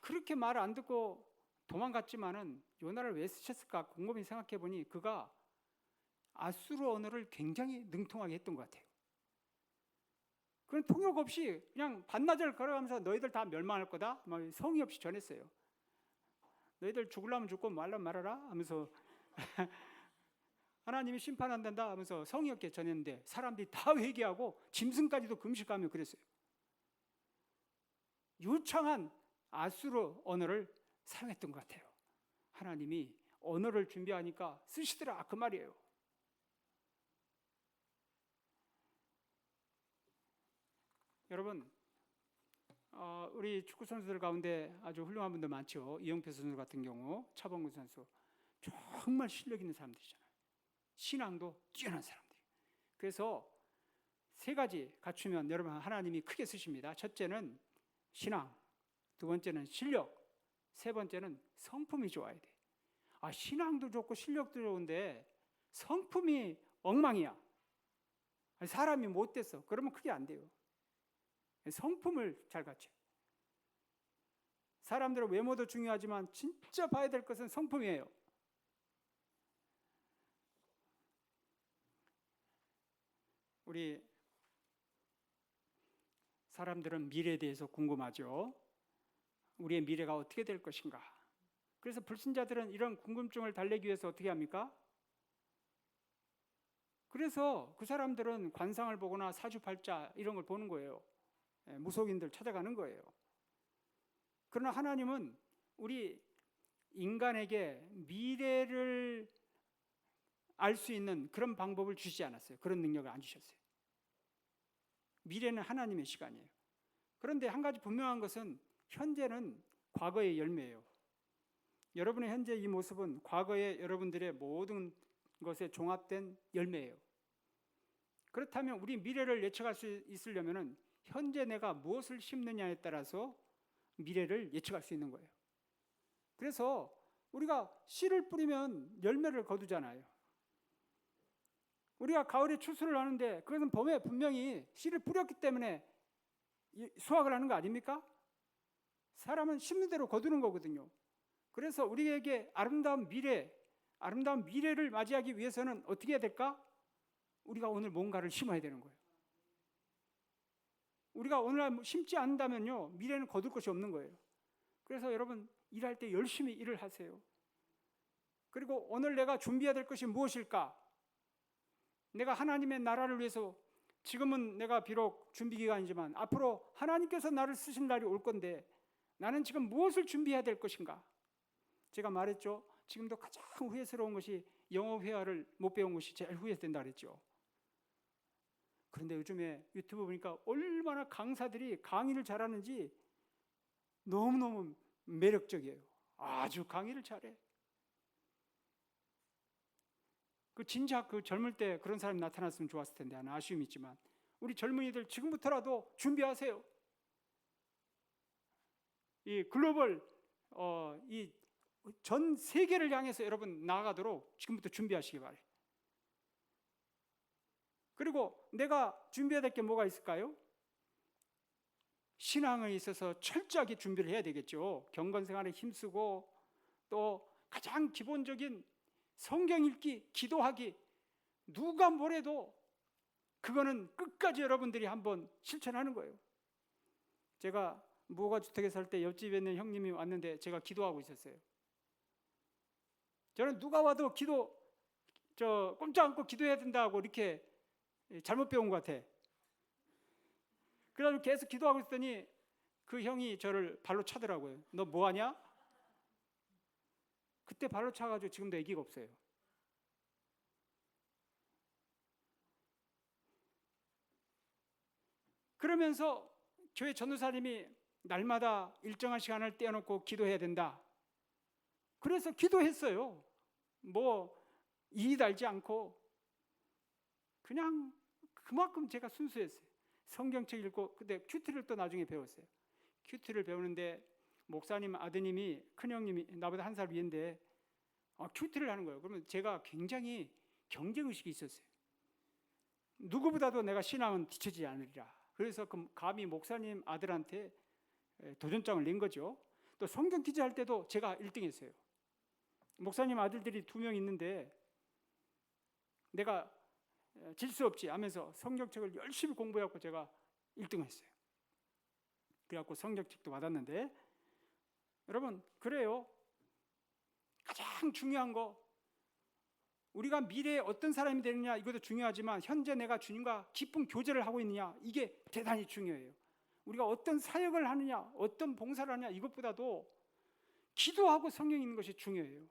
그렇게 말 안 듣고 도망갔지만은 요나를 왜 쓰셨을까 곰곰이 생각해 보니 그가 아수르 언어를 굉장히 능통하게 했던 것 같아요. 그런 통역 없이 그냥 반나절 걸어가면서 너희들 다 멸망할 거다 성의 없이 전했어요. 너희들 죽으려면 죽고 말라면 말아라 하면서 하나님이 심판한다 하면서 성의 없게 전했는데 사람들이 다 회개하고 짐승까지도 금식하며 그랬어요. 유창한 아수르 언어를 사용했던 것 같아요. 하나님이 언어를 준비하니까 쓰시더라 그 말이에요. 여러분, 우리 축구 선수들 가운데 아주 훌륭한 분들 많죠. 이영표 선수 같은 경우, 차범근 선수 정말 실력 있는 사람들이잖아요. 신앙도 뛰어난 사람들. 그래서 세 가지 갖추면 여러분 하나님이 크게 쓰십니다. 첫째는 신앙, 두 번째는 실력, 세 번째는 성품이 좋아야 돼. 신앙도 좋고 실력도 좋은데 성품이 엉망이야. 사람이 못됐어. 그러면 크게 안 돼요. 성품을 잘 갖춰. 사람들은 외모도 중요하지만 진짜 봐야 될 것은 성품이에요. 우리 사람들은 미래에 대해서 궁금하죠. 우리의 미래가 어떻게 될 것인가. 그래서 불신자들은 이런 궁금증을 달래기 위해서 어떻게 합니까? 그래서 그 사람들은 관상을 보거나 사주팔자 이런 걸 보는 거예요. 무속인들 찾아가는 거예요. 그러나 하나님은 우리 인간에게 미래를 알 수 있는 그런 방법을 주시지 않았어요. 그런 능력을 안 주셨어요. 미래는 하나님의 시간이에요. 그런데 한 가지 분명한 것은 현재는 과거의 열매예요. 여러분의 현재 이 모습은 과거의 여러분들의 모든 것에 종합된 열매예요. 그렇다면 우리 미래를 예측할 수 있으려면 현재 내가 무엇을 심느냐에 따라서 미래를 예측할 수 있는 거예요. 그래서 우리가 씨를 뿌리면 열매를 거두잖아요. 우리가 가을에 추수를 하는데 그것은 봄에 분명히 씨를 뿌렸기 때문에 수확을 하는 거 아닙니까? 사람은 심는 대로 거두는 거거든요. 그래서 우리에게 아름다운 미래를 맞이하기 위해서는 어떻게 해야 될까? 우리가 오늘 뭔가를 심어야 되는 거예요. 우리가 오늘날 심지 않는다면요, 미래는 거둘 것이 없는 거예요. 그래서 여러분 일할 때 열심히 일을 하세요. 그리고 오늘 내가 준비해야 될 것이 무엇일까? 내가 하나님의 나라를 위해서 지금은 내가 비록 준비 기간이지만 앞으로 하나님께서 나를 쓰신 날이 올 건데 나는 지금 무엇을 준비해야 될 것인가? 제가 말했죠. 지금도 가장 후회스러운 것이 영어 회화를 못 배운 것이 제일 후회된다 그랬죠. 그런데 요즘에 유튜브 보니까 얼마나 강사들이 강의를 잘하는지 너무너무 매력적이에요. 아주 강의를 잘해. 진작 젊을 때 그런 사람이 나타났으면 좋았을 텐데 하는 아쉬움이 있지만 우리 젊은이들 지금부터라도 준비하세요. 이 글로벌 이 전 세계를 향해서 여러분 나아가도록 지금부터 준비하시기 바래요. 그리고 내가 준비해야 될 게 뭐가 있을까요? 신앙에 있어서 철저하게 준비를 해야 되겠죠. 경건생활에 힘쓰고 또 가장 기본적인 성경 읽기, 기도하기, 누가 뭐래도 그거는 끝까지 여러분들이 한번 실천하는 거예요. 제가 무허가주택에 살 때 옆집에 있는 형님이 왔는데 제가 기도하고 있었어요. 저는 누가 와도 꼼짝 않고 기도해야 된다고 이렇게 잘못 배운 것 같아. 그래가지고 계속 기도하고 있더니 그 형이 저를 발로 차더라고요. 너 뭐하냐? 그때 발로 차가지고 지금도 아기가 없어요. 그러면서 교회 전도사님이 날마다 일정한 시간을 떼어놓고 기도해야 된다. 그래서 기도했어요. 이의 달지 않고 그냥 그만큼 제가 순수했어요. 성경책 읽고 근데 큐티를 또 나중에 배웠어요. 큐티를 배우는데 목사님 아드님이 큰형님이 나보다 한 살 위인데 큐티를 하는 거예요. 그러면 제가 굉장히 경쟁의식이 있었어요. 누구보다도 내가 신앙은 뒤처지지 않으리라. 그래서 감히 목사님 아들한테 도전장을 낸 거죠. 또 성경 퀴즈 할 때도 제가 1등 했어요. 목사님 아들들이 2명 있는데 내가 질 수 없지 하면서 성경책을 열심히 공부해갖고 제가 1등 했어요. 그래갖고 성경책도 받았는데 여러분 그래요. 가장 중요한 거 우리가 미래에 어떤 사람이 되느냐 이것도 중요하지만 현재 내가 주님과 깊은 교제를 하고 있느냐 이게 대단히 중요해요. 우리가 어떤 사역을 하느냐 어떤 봉사를 하느냐 이것보다도 기도하고 성령 있는 것이 중요해요.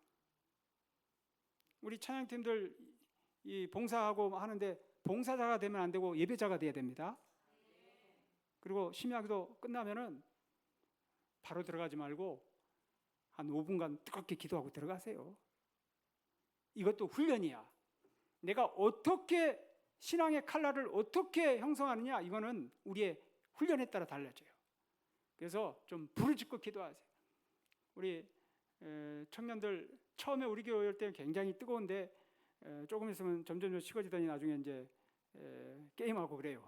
우리 찬양팀들 이 봉사하고 하는데 봉사자가 되면 안 되고 예배자가 돼야 됩니다. 그리고 심야기도 끝나면은 바로 들어가지 말고 한 5분간 뜨겁게 기도하고 들어가세요. 이것도 훈련이야. 내가 어떻게 신앙의 칼날을 어떻게 형성하느냐 이거는 우리의 훈련에 따라 달라져요. 그래서 좀 불을 짓고 기도하세요. 우리 청년들 처음에 우리 교회 올 때는 굉장히 뜨거운데 조금 있으면 점점 식어지더니 나중에 이제 게임하고 그래요.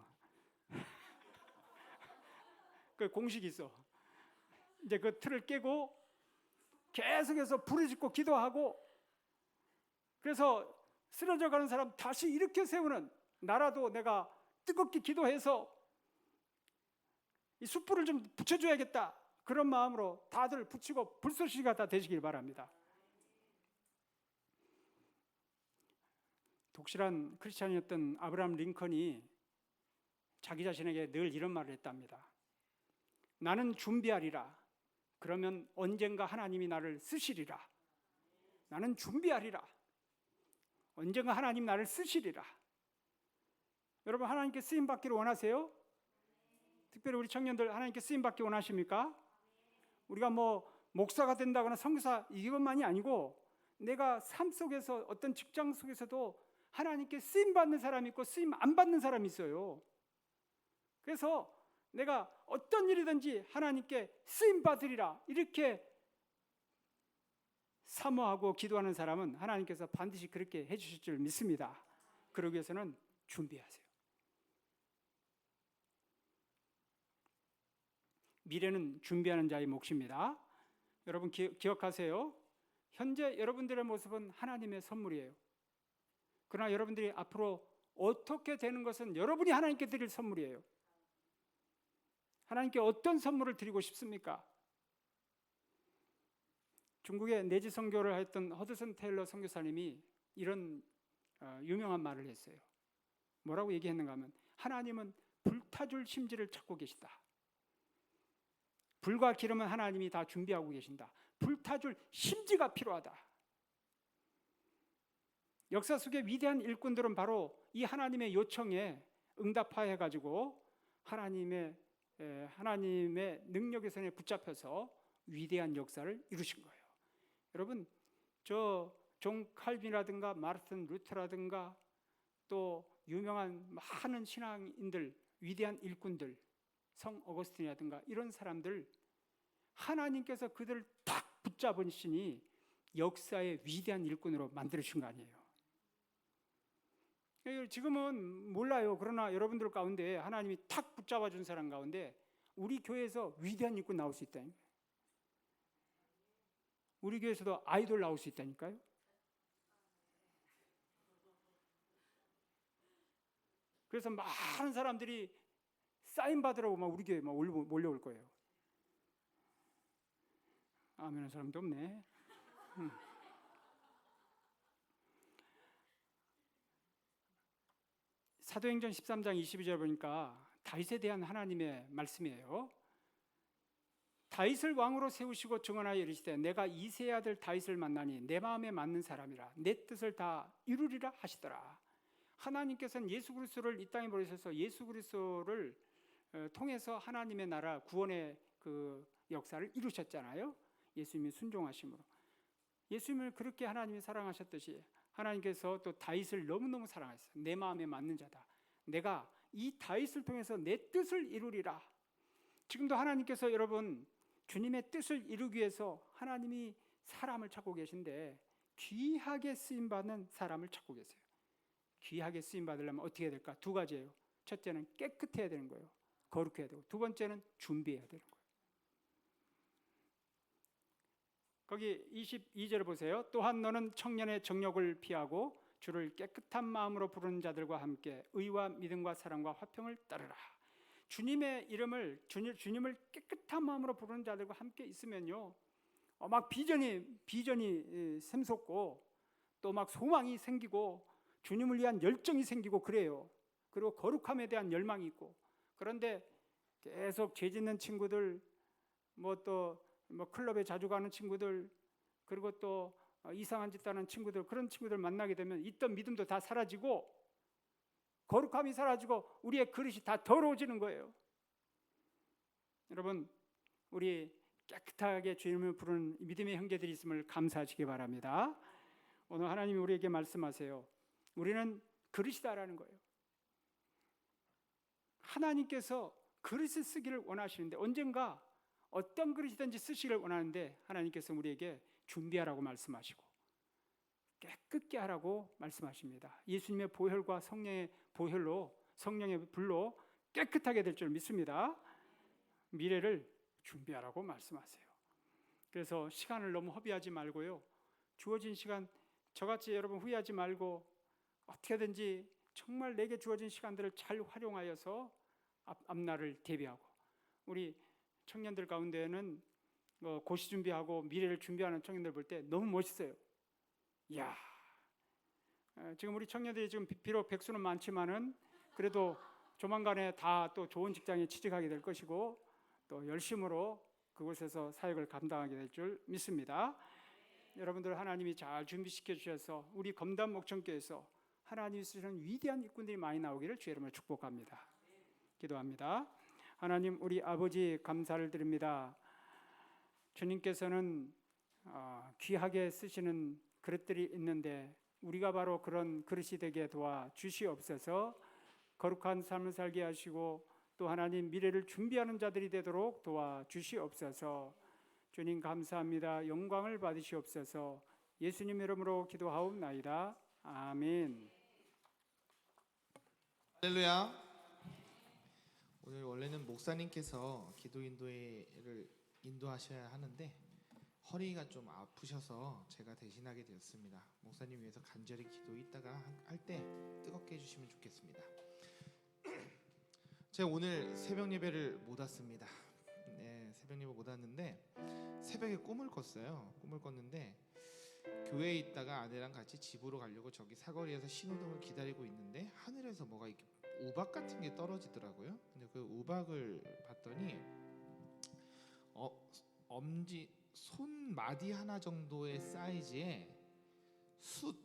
그 공식이 있어. 이제 그 틀을 깨고 계속해서 불을 짓고 기도하고, 그래서 쓰러져 가는 사람 다시 일으켜 세우는, 나라도 내가 뜨겁게 기도해서 이 숯불을 좀 붙여줘야겠다 그런 마음으로 다들 붙이고 불쏘시개가 다 되시길 바랍니다. 독실한 크리스찬이었던 아브라함 링컨이 자기 자신에게 늘 이런 말을 했답니다. 나는 준비하리라. 그러면 언젠가 하나님이 나를 쓰시리라. 나는 준비하리라. 언젠가 하나님 나를 쓰시리라. 여러분, 하나님께 쓰임 받기를 원하세요? 특별히 우리 청년들 하나님께 쓰임 받기 원하십니까? 우리가 뭐 목사가 된다거나 선교사 이것만이 아니고 내가 삶 속에서 어떤 직장 속에서도 하나님께 쓰임 받는 사람이 있고 쓰임 안 받는 사람이 있어요. 그래서 내가 어떤 일이든지 하나님께 쓰임 받으리라 이렇게 사모하고 기도하는 사람은 하나님께서 반드시 그렇게 해주실 줄 믿습니다. 그러기 위해서는 준비하세요. 미래는 준비하는 자의 몫입니다. 여러분 기억하세요. 현재 여러분들의 모습은 하나님의 선물이에요. 그러나 여러분들이 앞으로 어떻게 되는 것은 여러분이 하나님께 드릴 선물이에요. 하나님께 어떤 선물을 드리고 싶습니까? 중국의 내지 선교를 했던 허드슨 테일러 선교사님이 이런 유명한 말을 했어요. 뭐라고 얘기했는가 하면, 하나님은 불타줄 심지를 찾고 계시다. 불과 기름은 하나님이 다 준비하고 계신다. 불타줄 심지가 필요하다. 역사 속의 위대한 일꾼들은 바로 이 하나님의 요청에 응답하여가지고 하나님의 능력의 손에 붙잡혀서 위대한 역사를 이루신 거예요. 여러분, 존 칼빈이라든가 마르틴 루터라든가 또 유명한 많은 신앙인들, 위대한 일꾼들, 성 어거스틴이라든가 이런 사람들, 하나님께서 그들을 딱 붙잡으시니 역사의 위대한 일꾼으로 만들어주신 거 아니에요. 지금은 몰라요. 그러나 여러분들 가운데 하나님이 탁 붙잡아준 사람 가운데 우리 교회에서 위대한 일꾼 나올 수 있다니까요. 우리 교회에서도 아이돌 나올 수 있다니까요. 그래서 많은 사람들이 사인 받으라고 막 우리 교회에 막 몰려올 거예요. 아멘한 사람도 없네. 사도행전 13장 22절 보니까 다윗에 대한 하나님의 말씀이에요. 다윗을 왕으로 세우시고 증언하여 이르시되 내가 이새의 아들 다윗을 만나니 내 마음에 맞는 사람이라 내 뜻을 다 이루리라 하시더라. 하나님께서는 예수 그리스도를 이 땅에 보내셔서 예수 그리스도를 통해서 하나님의 나라 구원의 그 역사를 이루셨잖아요. 예수님이 순종하심으로. 예수님을 그렇게 하나님이 사랑하셨듯이 하나님께서 또 다윗을 너무너무 사랑하셨어요. 내 마음에 맞는 자다. 내가 이 다윗을 통해서 내 뜻을 이루리라. 지금도 하나님께서 여러분 주님의 뜻을 이루기 위해서 하나님이 사람을 찾고 계신데 귀하게 쓰임받는 사람을 찾고 계세요. 귀하게 쓰임받으려면 어떻게 해야 될까? 두 가지예요. 첫째는 깨끗해야 되는 거예요. 거룩해야 되고, 두 번째는 준비해야 되는 거예요. 거기 22절을 보세요. 또한 너는 청년의 정욕을 피하고 주를 깨끗한 마음으로 부르는 자들과 함께 의와 믿음과 사랑과 화평을 따르라. 주님의 이름을 주님을 깨끗한 마음으로 부르는 자들과 함께 있으면요, 막 비전이 샘솟고 또 막 소망이 생기고 주님을 위한 열정이 생기고 그래요. 그리고 거룩함에 대한 열망이 있고. 그런데 계속 죄 짓는 친구들, 또 클럽에 자주 가는 친구들, 그리고 또 이상한 짓 하는 친구들, 그런 친구들 만나게 되면 있던 믿음도 다 사라지고 거룩함이 사라지고 우리의 그릇이 다 더러워지는 거예요. 여러분, 우리 깨끗하게 주님을 부르는 믿음의 형제들이 있음을 감사하시기 바랍니다. 오늘 하나님이 우리에게 말씀하세요. 우리는 그릇이다라는 거예요. 하나님께서 그릇을 쓰기를 원하시는데, 언젠가 어떤 그릇이든지 쓰시기를 원하는데 하나님께서 우리에게 준비하라고 말씀하시고 깨끗게 하라고 말씀하십니다. 예수님의 보혈과 성령의 보혈로, 성령의 불로 깨끗하게 될 줄 믿습니다. 미래를 준비하라고 말씀하세요. 그래서 시간을 너무 허비하지 말고요, 주어진 시간, 저같이 여러분 후회하지 말고 어떻게든지 정말 내게 주어진 시간들을 잘 활용하여서 앞날을 대비하고, 우리 청년들 가운데는 고시 준비하고 미래를 준비하는 청년들 볼 때 너무 멋있어요. 이야, 지금 우리 청년들이 지금 비록 백수는 많지만은 그래도 조만간에 다 또 좋은 직장에 취직하게 될 것이고 또 열심으로 그곳에서 사역을 감당하게 될 줄 믿습니다. 여러분들 하나님이 잘 준비시켜 주셔서 우리 검단 목청교에서 하나님이 쓰시는 위대한 일꾼들이 많이 나오기를 주의 이름으로 축복합니다. 기도합니다. 하나님, 우리 아버지 감사를 드립니다. 주님께서는 귀하게 쓰시는 그릇들이 있는데 우리가 바로 그런 그릇이 되게 도와 주시옵소서. 거룩한 삶을 살게 하시고 또 하나님 미래를 준비하는 자들이 되도록 도와 주시옵소서. 주님 감사합니다. 영광을 받으시옵소서. 예수님 이름으로 기도하옵나이다. 아멘. 할렐루야. 오늘 원래는 목사님께서 기도 인도회를 인도하셔야 하는데 허리가 좀 아프셔서 제가 대신하게 되었습니다. 목사님 위해서 간절히 기도 이따가 할 때 뜨겁게 해주시면 좋겠습니다. 제가 오늘 새벽 예배를 못 왔습니다. 네, 새벽 예배 못 왔는데 새벽에 꿈을 꿨어요. 꿈을 꿨는데 교회에 있다가 아내랑 같이 집으로 가려고 저기 사거리에서 신호등을 기다리고 있는데 하늘에서 뭐가 이렇게 우박 같은 게 떨어지더라고요. 근데 그 우박을 봤더니 엄지 손마디 하나 정도의 사이즈의 숯,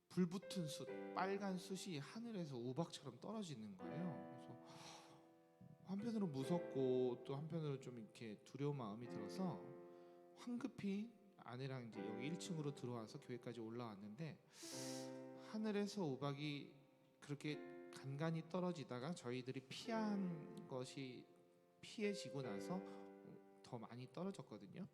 불 붙은 숯, 빨간 숯이 하늘에서 우박처럼 떨어지는 거예요. 그래서 한편으로 무섭고 또 한편으로 좀 이렇게 두려운 마음이 들어서 황급히 아내랑 이제 여기 1층으로 들어와서 교회까지 올라왔는데 하늘에서 우박이 그렇게 간간히 떨어지다가 저희들이 피한 것이 피해지고 나서 더 많이 떨어졌거든요.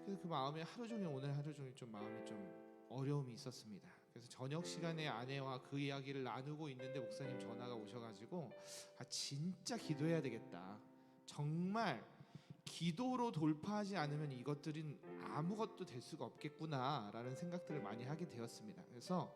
그래서 그 마음에 오늘 하루 종일 좀 마음에 좀 어려움이 있었습니다. 그래서 저녁 시간에 아내와 그 이야기를 나누고 있는데 목사님 전화가 오셔가지고 진짜 기도해야 되겠다. 정말 기도로 돌파하지 않으면 이것들은 아무것도 될 수가 없겠구나라는 생각들을 많이 하게 되었습니다. 그래서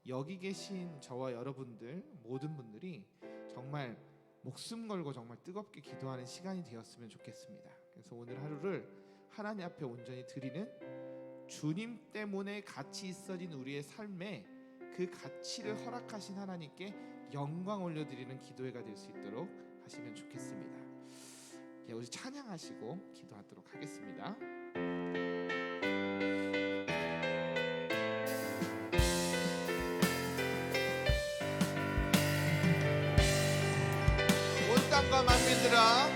여기 계신 저와 여러분들 모든 분들이 정말 목숨 걸고 정말 뜨겁게 기도하는 시간이 되었으면 좋겠습니다. 그래서 오늘 하루를 하나님 앞에 온전히 드리는, 주님 때문에 가치 있어진 우리의 삶에 그 가치를 허락하신 하나님께 영광 올려드리는 기도회가 될 수 있도록 하시면 좋겠습니다. 우리 찬양하시고 기도하도록 하겠습니다. 온 땅과 만민들아,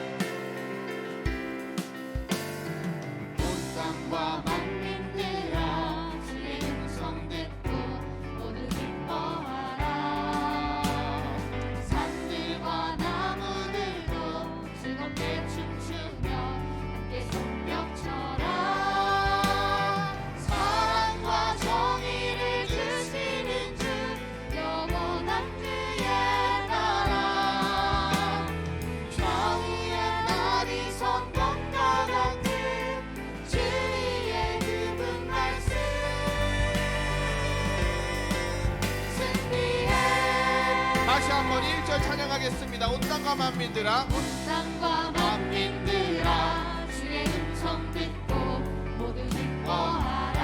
온 땅과 만민들아, 주의 음성 듣고 모두 기뻐하라. 산들과 나무들도 즐겁게 춤추며 함께 손뼉 쳐라. 사랑과 정의를 주시는 주, 영원한 주의 나라. 정의의 날이 선봉과 같은 주의 기쁜 말씀, 승리해. 다시 한번 1절 찬양하겠습니다. 온 땅과 만민들아, 온 땅과 만민들아, 주의 음성 듣고 모두 기뻐하라.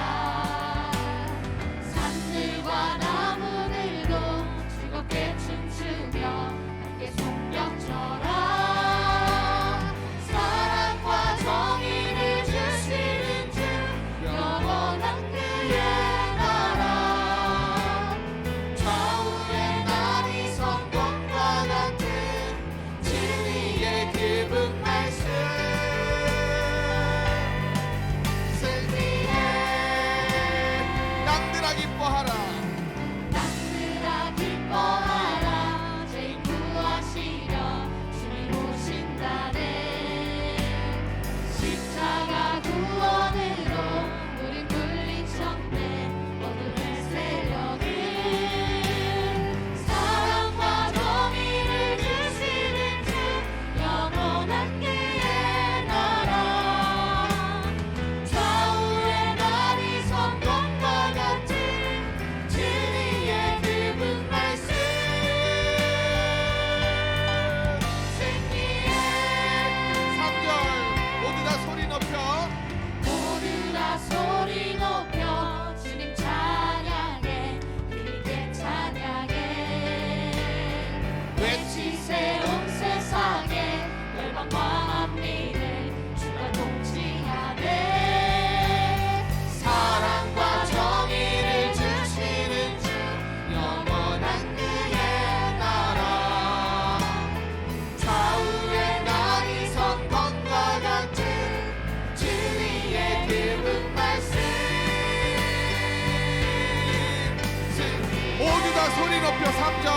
소리 높여 3절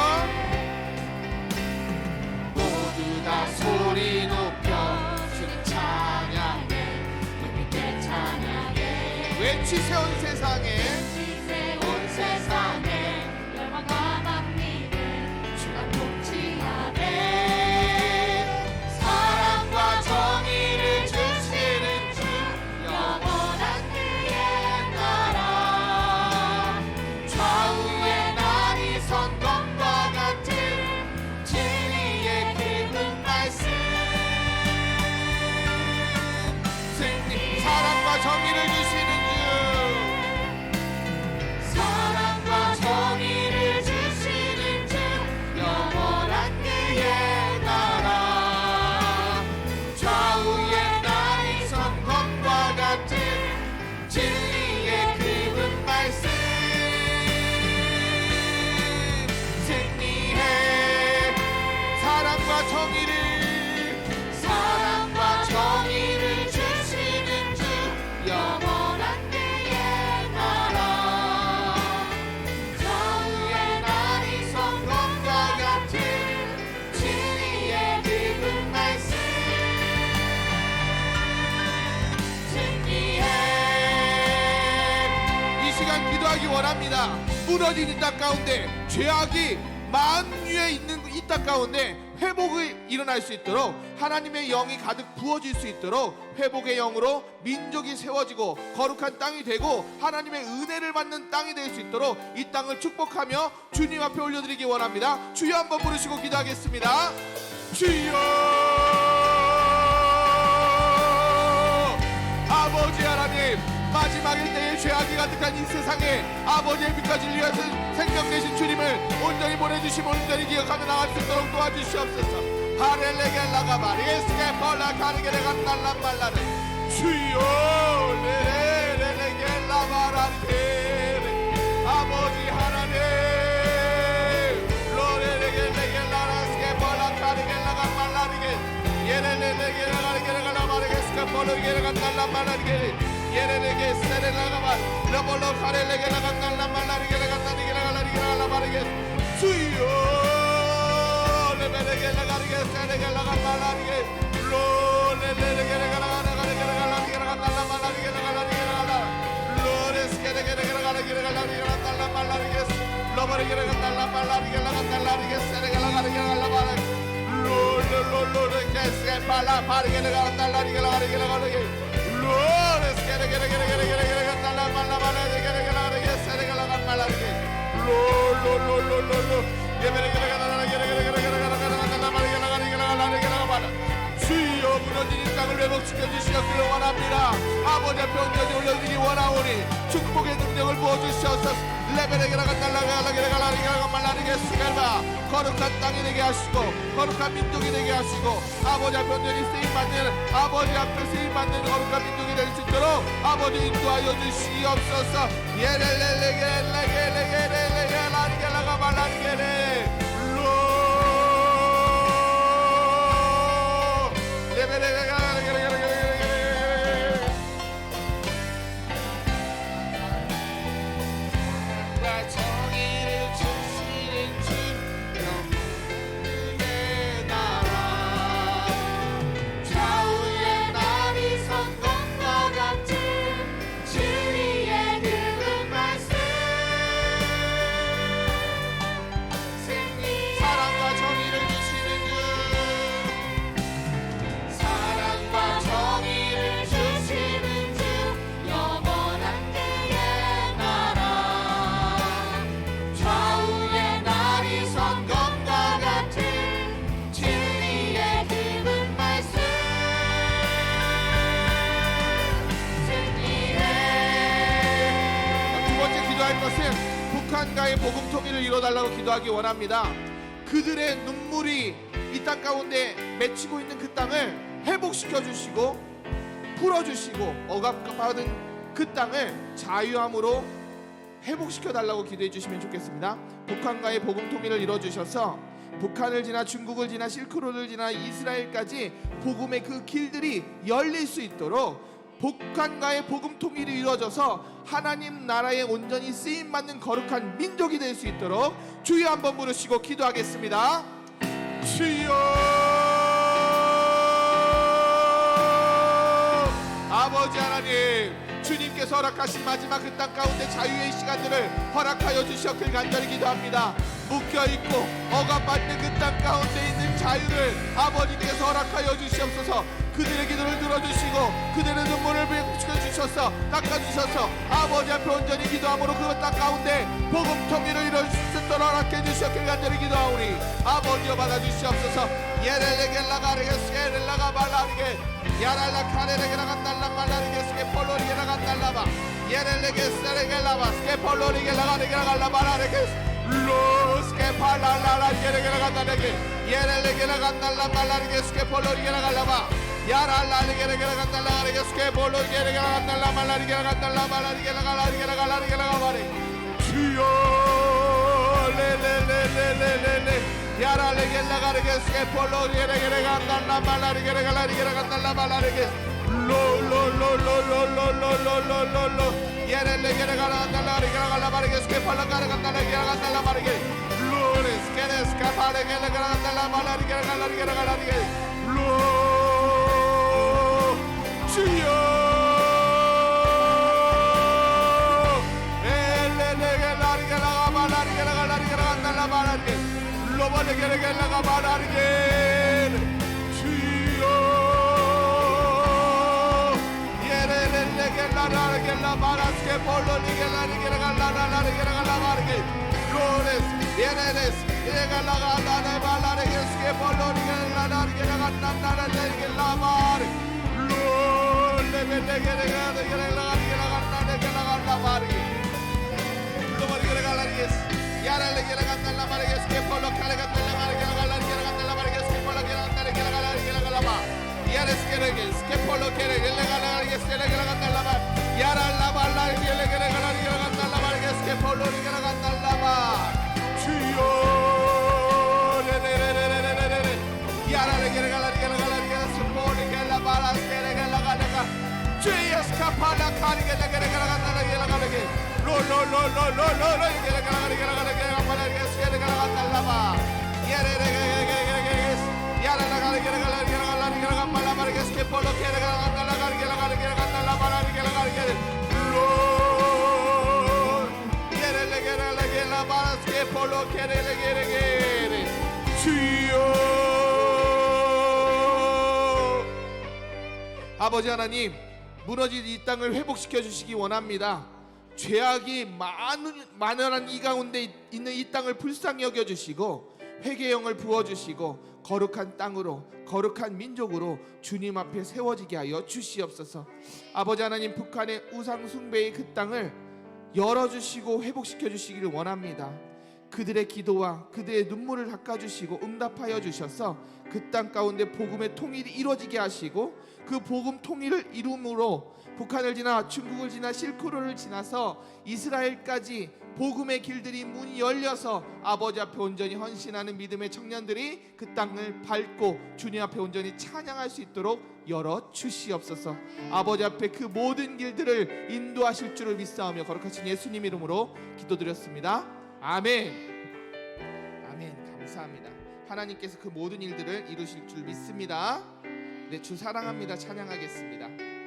모두 다 소리 높여 주님 찬양해 힘있게 찬양해 외치세 온 세상에 온 세상에 열방과 만민을 주가 통치하네 사랑과 정의를 주시는 주 영원한 그의 나라 좌우의 날이 선검과 같은 진리의 깊은 말씀 승리 사랑과 정의를 주시는 사랑과 정의를 주시는 주 영원한 그의 나라 좌우의 날이 선검과 같은 진리의 깊은 말씀 승리해 사랑과 정의를 주시는 주 영원한 그의 나라 좌우의 날이 선검과 같은 진리의 깊은 말씀 승리해 이 시간 기도하기 원합니다. 무너진 이 땅 가운데 죄악이 만유에 있는 이 땅 가운데 회복이 일어날 수 있도록 하나님의 영이 가득 부어질 수 있도록 회복의 영으로 민족이 세워지고 거룩한 땅이 되고 하나님의 은혜를 받는 땅이 될 수 있도록 이 땅을 축복하며 주님 앞에 올려드리기 원합니다. 주여 한번 부르시고 기도하겠습니다. 주여 아버지 하나님 마지막일 때에 죄악이 가득한 이 세상에 아버지의 빛까지 위하여 생명 되신 주님을 온전히 보내주심 온전히 기억하며 나갈 수 있도록 도와주시옵소서. 하렐레겔라가 마리에스게 펄라 가르게레 간달란 말라는 주여 레레레겔라 마라리케 아버지 하나님 로레레겔레겔라라스게 펄라 가르게라가 말라리게 예레레레겔라 가르게레가 마리게스게 펄르게레 간달란 말라리게 예레레게 세레라가마 러볼로 카레레게라 간달란 말라리게레 간다리게라 갈라리게라 마리게 주여 레베레게라 가리게 세레게라 간말라리게 로레레게라 가라가레게라 갈라리게라 간달란 말라리게라 갈라리게라 갈라 로레스게레게라 갈라리게라 갈라리게라 간달란 말라리게 로버레게라 간달란 말라리게라 간달라리게 세레게라 가리게라 갈라마라 로로로로레게스게 팔라 파리게라 간달라리게라 가리게라 갈라게 Lores, get 주여 무너진 이 땅을 회복시켜 주시옵기를 원합니다. 아버지 앞에 온전히 올려드리기 원하오니 축복의 능력을 부어주시옵소서. 레베레게라가 달라가라게라가 말라리게 스갈바 거룩한 땅이 되게 하시고 거룩한 민족이 되게 하시고 아버지 앞에 온전히 쓰임받는 아버지 앞에 쓰임받는 거룩한 민족이 될 수 있도록 아버지 인도하여 주시옵소서. 예렐레게레게레게레게라리게라가 말라리게레 정의를 주시는 주 영원의 나라 좌우의 날이 선검과 같은 진리의 깊은 말씀 승리 사랑과 정의를 주시는 사랑과 정의를 주시는 주 영원한 그의 나라 좌우의 날이 선검과 같은 진리의 깊은 말씀 승리해 두 번째 기도할 것은 북한과의 복음 통일을 이뤄달라고 기도하기 원합니다. 그들의 눈물이 이 땅 가운데 맺히고 있는 그 땅을 회복시켜 주시고 풀어주시고 억압받은 그 땅을 자유함으로 회복시켜 달라고 기도해 주시면 좋겠습니다. 북한과의 복음 통일을 이뤄 주셔서 북한을 지나 중국을 지나 실크로드를 지나 이스라엘까지 복음의 그 길들이 열릴 수 있도록 북한과의 복음 통일이 이루어져서 하나님 나라에 온전히 쓰임받는 거룩한 민족이 될 수 있도록 주여 한번 부르시고 기도하겠습니다. 주여, 아버지 하나님, 주님께서 허락하신 마지막 그 땅 가운데 자유의 시간들을 허락하여 주시옵길 간절히 기도합니다. 묶여있고 억압받는 그 땅 가운데 있는 자유를 아버지께서 허락하여 주시옵소서. 그들의 기도를 들어주시고 그들의 눈물을 비춰주셔서 닦아주셔서 아버지 앞에 온전히 기도함으로 그 땅 가운데 복음 통일을 이룰 수 있도록 허락해 주시옵길 간절히 기도하오니 아버지여 받아주시옵소서. 예렐레게 라가르게 스게렐라가 말라르게 야랄라 카레레게 라간달라 말라르게 스게폴로리게 라간달라바 예렐레게 스레게 라바 스게폴로리게 라가르게 라갈라 말라르게 로스케 팔랄라라 예레게 라간달레게 예렐레게 라간달라 말라르게 스게폴로리게 라갈라바 야랄라르게 라간달라게 스게폴로리게 라간달라 말라르게 라간달라 말라르게 라갈라르게 라갈라르게 라가바리 주여 레레레레레레레 야랄레게 라가르게 스게폴로리게 라간달라 말라르게 라갈라르게 라간달라 말라르게 로로로로로로로로로로 예렐레게 라간달라르게 라갈라바르게 스게폴로리게 라간달라게 라간달라 말게 로레스 게레스카 바르게 라간달라 말라르게 라갈라르게 라갈라르게 로 주여 엘레레게 라르게 라가발라르게 라갈라르게 라간달라 말라르게 로발레게 라가발라르게 주여 예레레게 라라르게 라바라스게 볼로리게 라르게 라갈라르게 라갈라바르게 로레스 예레레스 예갈라가다레 발라르게 스게 볼로리게 라르게 라간남나르게 라바르 Jesus kapala kari gela gela gela gela gela gela gela lo lo lo lo lo lo lo gela gela gela gela gela gela kapala gela gela gela gela lava yere gela gela gela gela yara gela gela gela gela gela gela kapala mara gela ke polo gela gela gela gela gela gela gela lava gela gela gela lo yere gela gela gela mara ke polo gela gela gela 주여 아버지 하나님 무너진 이 땅을 회복시켜 주시기 원합니다. 죄악이 만연한 이 가운데 있는 이 땅을 불쌍히 여겨 주시고 회개의 영을 부어 주시고 거룩한 땅으로 거룩한 민족으로 주님 앞에 세워지게 하여 주시옵소서. 아버지 하나님 북한의 우상 숭배의 그 땅을 열어 주시고 회복시켜 주시기를 원합니다. 그들의 기도와 그들의 눈물을 닦아 주시고 응답하여 주셔서 그 땅 가운데 복음의 통일이 이루어지게 하시고 그 복음 통일을 이룸으로 북한을 지나 중국을 지나 실크로를 지나서 이스라엘까지 복음의 길들이 문이 열려서 아버지 앞에 온전히 헌신하는 믿음의 청년들이 그 땅을 밟고 주님 앞에 온전히 찬양할 수 있도록 열어 주시옵소서. 아버지 앞에 그 모든 길들을 인도하실 줄을 믿사오며 거룩하신 예수님 이름으로 기도드렸습니다. 아멘. 아멘. 감사합니다. 하나님께서 그 모든 일들을 이루실 줄 믿습니다. 네, 주 사랑합니다. 찬양하겠습니다.